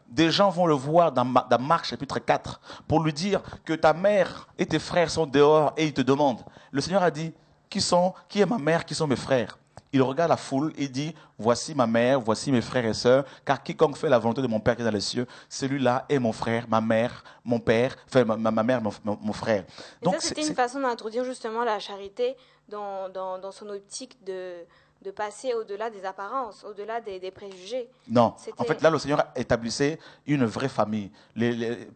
A: des gens vont le voir dans Marc chapitre 4, pour lui dire que ta mère et tes frères sont dehors et ils te demandent, le Seigneur a dit, qui est ma mère, qui sont mes frères? Il regarde la foule et dit, voici ma mère, voici mes frères et sœurs, car quiconque fait la volonté de mon Père qui est dans les cieux, celui-là est mon frère, ma mère, mon père, enfin ma mère, mon frère.
H: Donc, ça, c'était une façon d'introduire justement la charité dans son optique de passer au-delà des apparences, au-delà des préjugés.
A: Non, en fait là le Seigneur établissait une vraie famille,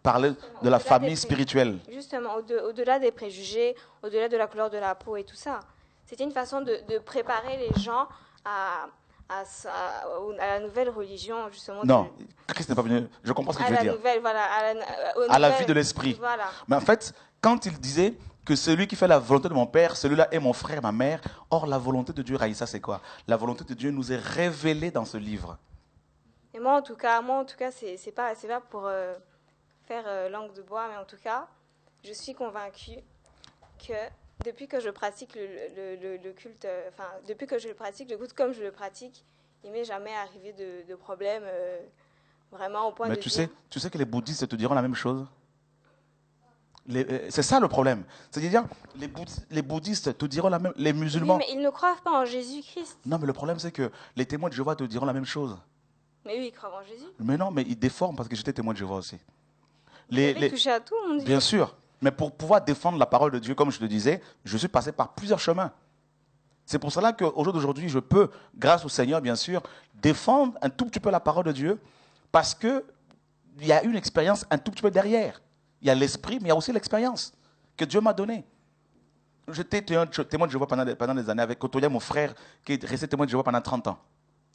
A: parlait de la famille spirituelle.
H: Justement, au-delà des préjugés, au-delà de la couleur de la peau et tout ça. C'était une façon de préparer les gens à la nouvelle religion, justement.
A: Non, Christ n'est pas venu, je comprends ce que tu veux dire. À la vie de l'esprit.
H: Voilà.
A: Mais en fait, quand il disait que celui qui fait la volonté de mon Père, celui-là est mon frère, ma mère. Or, la volonté de Dieu, Raïssa, c'est quoi? La volonté de Dieu nous est révélée dans ce livre.
H: Et moi, en tout cas, c'est pas pour faire langue de bois, mais en tout cas, je suis convaincue que depuis que je pratique le culte, depuis que je pratique le culte comme je le pratique, il m'est jamais arrivé de problème vraiment au point de dire...
A: Mais tu sais que les bouddhistes te diront la même chose. C'est ça le problème. C'est-à-dire, les bouddhistes te diront la même, les musulmans...
H: Oui, mais ils ne croient pas en Jésus-Christ.
A: Non, mais le problème, c'est que les témoins de Jéhovah te diront la même chose.
H: Mais eux, ils croient en Jésus.
A: Mais non, mais ils déforment parce que j'étais témoin de Jéhovah aussi.
H: Vous avez touché à tout, on dit.
A: Bien sûr. Mais pour pouvoir défendre la parole de Dieu, comme je le disais, je suis passé par plusieurs chemins. C'est pour cela qu'au jour d'aujourd'hui, je peux, grâce au Seigneur, bien sûr, défendre un tout petit peu la parole de Dieu parce qu'il y a une expérience un tout petit peu derrière. Il y a l'esprit, mais il y a aussi l'expérience que Dieu m'a donnée. J'étais témoin de Jéhovah pendant des années avec Kotoya, mon frère, qui est resté témoin de Jéhovah pendant 30 ans,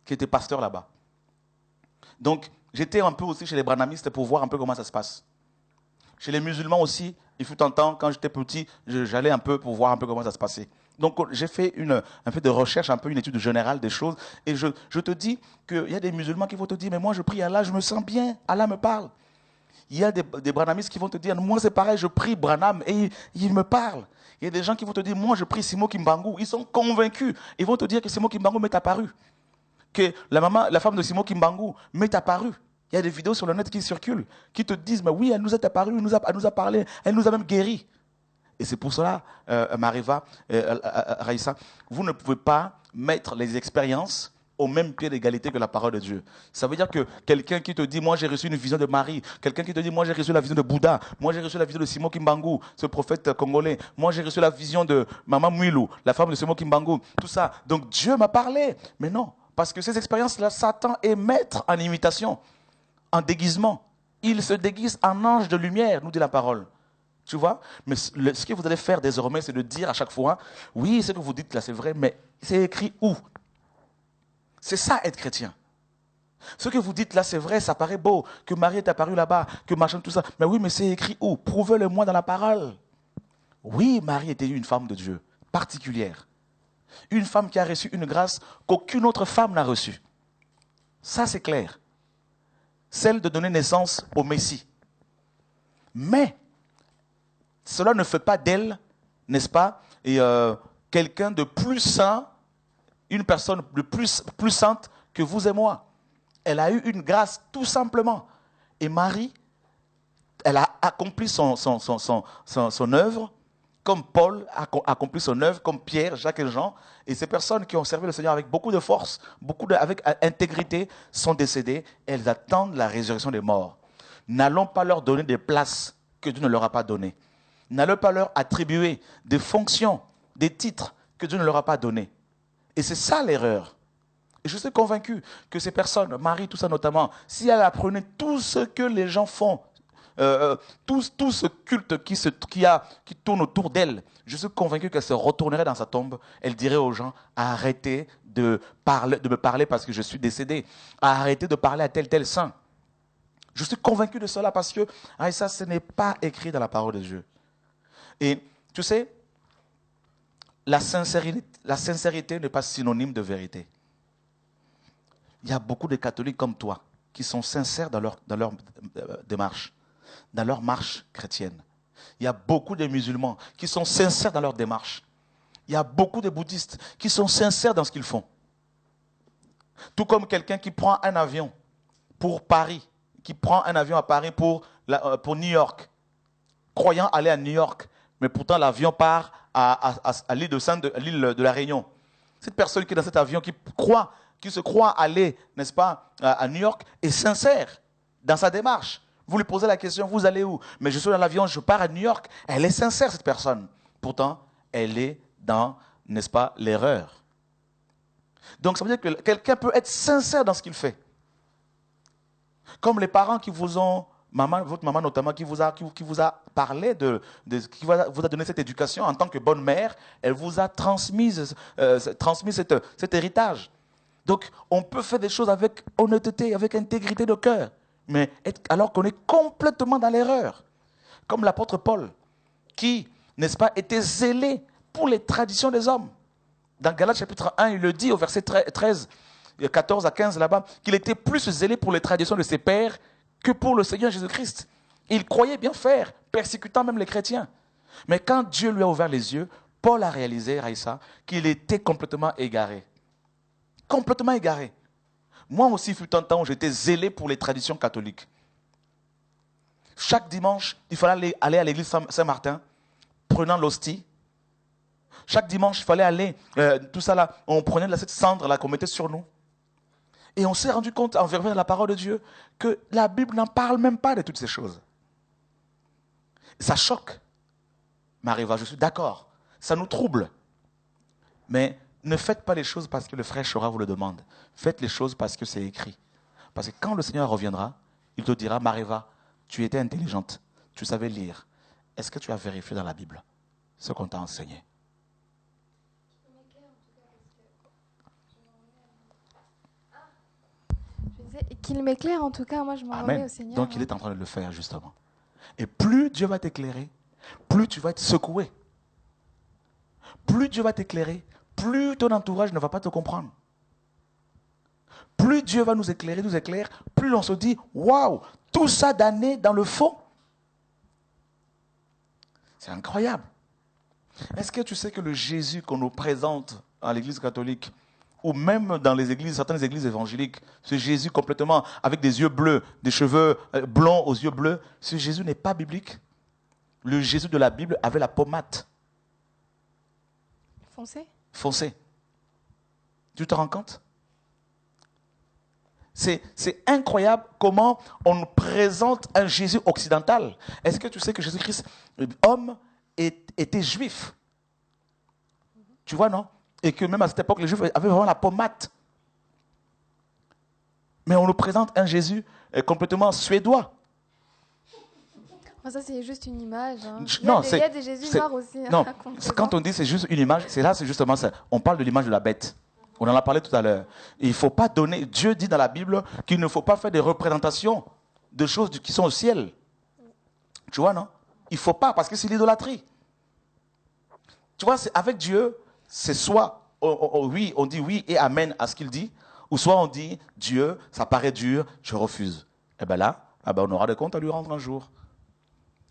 A: qui était pasteur là-bas. Donc, j'étais un peu aussi chez les branhamistes pour voir un peu comment ça se passe. Chez les musulmans aussi, il fut un temps, quand j'étais petit, j'allais un peu pour voir un peu comment ça se passait. Donc, j'ai fait un peu de recherche, un peu une étude générale des choses. Et je te dis qu'il y a des musulmans qui vont te dire, mais moi je prie Allah, je me sens bien, Allah me parle. Il y a des branhamistes qui vont te dire, moi c'est pareil, je prie Branham et il me parle. Il y a des gens qui vont te dire, moi je prie Simo Kimbangu. Ils sont convaincus. Ils vont te dire que Simo Kimbangu m'est apparu. Que la femme de Simo Kimbangu m'est apparue. Il y a des vidéos sur le net qui circulent, qui te disent, mais oui, elle nous est apparue, elle nous a parlé, elle nous a même guéri. Et c'est pour cela, Mariva, Raïssa, vous ne pouvez pas mettre les expériences au même pied d'égalité que la parole de Dieu. Ça veut dire que quelqu'un qui te dit, moi j'ai reçu une vision de Marie, quelqu'un qui te dit, moi j'ai reçu la vision de Bouddha, moi j'ai reçu la vision de Simo Kimbangu, ce prophète congolais, moi j'ai reçu la vision de Maman Mouilou, la femme de Simo Kimbangu, tout ça. Donc Dieu m'a parlé. Mais non, parce que ces expériences-là, Satan est maître en imitation, en déguisement. Il se déguise en ange de lumière, nous dit la parole. Tu vois? Mais ce que vous allez faire désormais, c'est de dire à chaque fois, oui, ce que vous dites là, c'est vrai, mais c'est écrit où? C'est ça, être chrétien. Ce que vous dites là, c'est vrai, ça paraît beau, que Marie est apparue là-bas, que machin, tout ça. Mais oui, mais c'est écrit où? Prouvez-le-moi dans la parole. Oui, Marie était une femme de Dieu, particulière. Une femme qui a reçu une grâce qu'aucune autre femme n'a reçue. Ça, c'est clair. Celle de donner naissance au Messie. Mais, cela ne fait pas d'elle, n'est-ce pas, quelqu'un de plus saint, une personne de plus sainte que vous et moi. Elle a eu une grâce tout simplement. Et Marie, elle a accompli son œuvre, comme Paul a accompli son œuvre, comme Pierre, Jacques et Jean. Et ces personnes qui ont servi le Seigneur avec beaucoup de force, avec intégrité, sont décédées. Elles attendent la résurrection des morts. N'allons pas leur donner des places que Dieu ne leur a pas données. N'allons pas leur attribuer des fonctions, des titres que Dieu ne leur a pas donnés. Et c'est ça l'erreur. Et je suis convaincu que ces personnes, Marie, tout ça notamment, si elle apprenait tout ce que les gens font, tout ce culte qui tourne autour d'elle, je suis convaincu qu'elle se retournerait dans sa tombe. Elle dirait aux gens, arrêtez de me parler parce que je suis décédé. Arrêtez de parler à tel saint. Je suis convaincu de cela parce que ça, ce n'est pas écrit dans la parole de Dieu. Et tu sais, la sincérité n'est pas synonyme de vérité. Il y a beaucoup de catholiques comme toi qui sont sincères dans leur démarche, dans leur marche chrétienne. Il y a beaucoup de musulmans qui sont sincères dans leur démarche. Il y a beaucoup de bouddhistes qui sont sincères dans ce qu'ils font. Tout comme quelqu'un qui prend un avion pour Paris, qui prend un avion à Paris pour New York, croyant aller à New York, mais pourtant l'avion part à l'île de la Réunion. Cette personne qui est dans cet avion, qui se croit aller, n'est-ce pas, à New York, est sincère dans sa démarche. Vous lui posez la question, vous allez où? Mais je suis dans l'avion, je pars à New York. Elle est sincère, cette personne. Pourtant, elle est dans, n'est-ce pas, l'erreur. Donc, ça veut dire que quelqu'un peut être sincère dans ce qu'il fait. Comme les parents qui vous ont, votre maman notamment, qui vous a parlé qui vous a donné cette éducation en tant que bonne mère, elle vous a transmis cet héritage. Donc, on peut faire des choses avec honnêteté, avec intégrité de cœur, mais alors qu'on est complètement dans l'erreur. Comme l'apôtre Paul, qui, n'est-ce pas, était zélé pour les traditions des hommes. Dans Galates chapitre 1, il le dit au verset 13, 14 à 15 là-bas, qu'il était plus zélé pour les traditions de ses pères que pour le Seigneur Jésus-Christ. Il croyait bien faire, persécutant même les chrétiens. Mais quand Dieu lui a ouvert les yeux, Paul a réalisé, Raïssa, qu'il était complètement égaré. Complètement égaré. Moi aussi, il fut un temps où j'étais zélé pour les traditions catholiques. Chaque dimanche, il fallait aller à l'église Saint-Martin, prenant l'hostie. Chaque dimanche, il fallait aller, tout ça là, on prenait cette cendre là qu'on mettait sur nous. Et on s'est rendu compte, en vertu de la parole de Dieu, que la Bible n'en parle même pas de toutes ces choses. Ça choque. Marie-Va, je suis d'accord. Ça nous trouble. Mais ne faites pas les choses parce que le frère Chora vous le demande. Faites les choses parce que c'est écrit. Parce que quand le Seigneur reviendra, il te dira, Marie-Va, tu étais intelligente, tu savais lire. Est-ce que tu as vérifié dans la Bible ce qu'on t'a enseigné?
D: Qu'il m'éclaire en tout cas, moi je m'en remets au Seigneur.
A: Donc il est en train de le faire justement. Et plus Dieu va t'éclairer, plus tu vas être secoué. Plus Dieu va t'éclairer, plus ton entourage ne va pas te comprendre. Plus Dieu va nous éclaire, plus on se dit, waouh, tout ça d'années dans le faux. C'est incroyable. Est-ce que tu sais que le Jésus qu'on nous présente à l'église catholique, ou même dans certaines églises évangéliques, ce Jésus complètement avec des yeux bleus, des cheveux blonds aux yeux bleus, ce Jésus n'est pas biblique. Le Jésus de la Bible avait la peau mate. Foncé. Tu te rends compte? C'est incroyable comment on nous présente un Jésus occidental. Est-ce que tu sais que Jésus-Christ, homme, était juif? Tu vois, non? Et que même à cette époque, les Juifs avaient vraiment la peau mate. Mais on nous présente un Jésus complètement suédois.
D: Ça, c'est juste une image. Hein. Il
A: y
D: a des Jésus noirs aussi.
A: Non, quand on dit c'est juste une image, c'est justement ça. On parle de l'image de la bête. On en a parlé tout à l'heure. Il ne faut pas donner... Dieu dit dans la Bible qu'il ne faut pas faire des représentations de choses qui sont au ciel. Tu vois, non? Il ne faut pas, parce que c'est l'idolâtrie. Tu vois, avec Dieu... C'est soit, oui, on dit oui et amen à ce qu'il dit, Ou soit on dit, Dieu, ça paraît dur, je refuse. Et bien là, on aura des comptes à lui rendre un jour.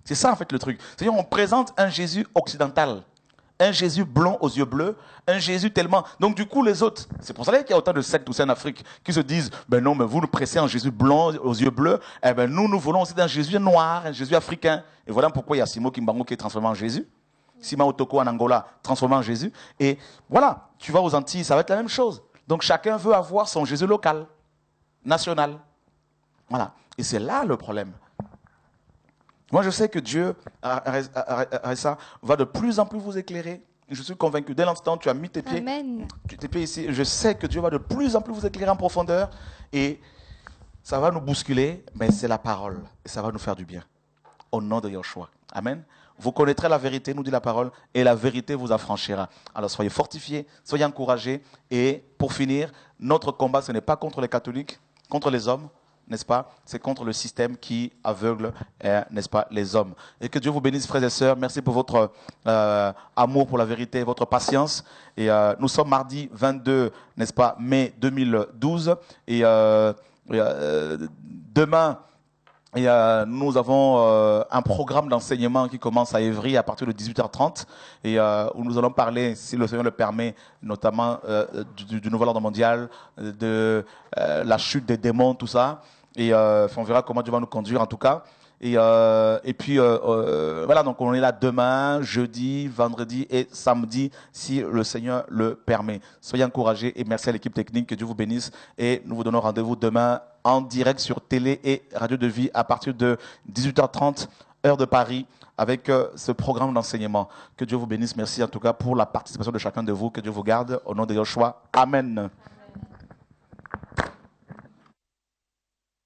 A: C'est ça en fait le truc. C'est-à-dire on présente un Jésus occidental, un Jésus blond aux yeux bleus, un Jésus tellement... Donc du coup les autres, c'est pour ça qu'il y a autant de sectes aussi en Afrique qui se disent, ben non, mais vous nous pressez un Jésus blond aux yeux bleus, eh ben nous voulons aussi un Jésus noir, un Jésus africain. Et voilà pourquoi il y a Simo Kimbangu qui est transformé en Jésus, Sima Otoko en Angola transformé en Jésus. Et voilà, tu vas aux Antilles, ça va être la même chose. Donc chacun veut avoir son Jésus local, national. Voilà. Et c'est là le problème. Moi, je sais que Dieu, ça, va de plus en plus vous éclairer. Je suis convaincu. Dès l'instant où tu as mis tes pieds, ici, je sais que Dieu va de plus en plus vous éclairer en profondeur. Et ça va nous bousculer, mais c'est la parole. Et ça va nous faire du bien. Au nom de Yeshua. Amen. Vous connaîtrez la vérité, nous dit la parole, et la vérité vous affranchira. Alors soyez fortifiés, soyez encouragés. Et pour finir, notre combat, ce n'est pas contre les catholiques, contre les hommes, n'est-ce pas? C'est contre le système qui aveugle, n'est-ce pas, les hommes. Et que Dieu vous bénisse, frères et sœurs. Merci pour votre amour pour la vérité, votre patience. Et nous sommes mardi 22, n'est-ce pas, mai 2012. Et demain, nous avons un programme d'enseignement qui commence à Évry à partir de 18h30 et où nous allons parler, si le Seigneur le permet, notamment du nouvel ordre mondial, de la chute des démons, tout ça. Et on verra comment Dieu va nous conduire en tout cas. Et puis voilà, donc on est là demain, jeudi, vendredi et samedi, si le Seigneur le permet. Soyez encouragés et merci à l'équipe technique, que Dieu vous bénisse. Et nous vous donnons rendez-vous demain en direct sur Télé et Radio de Vie à partir de 18h30, heure de Paris, avec ce programme d'enseignement. Que Dieu vous bénisse. Merci en tout cas pour la participation de chacun de vous. Que Dieu vous garde. Au nom de Yeshua. Amen.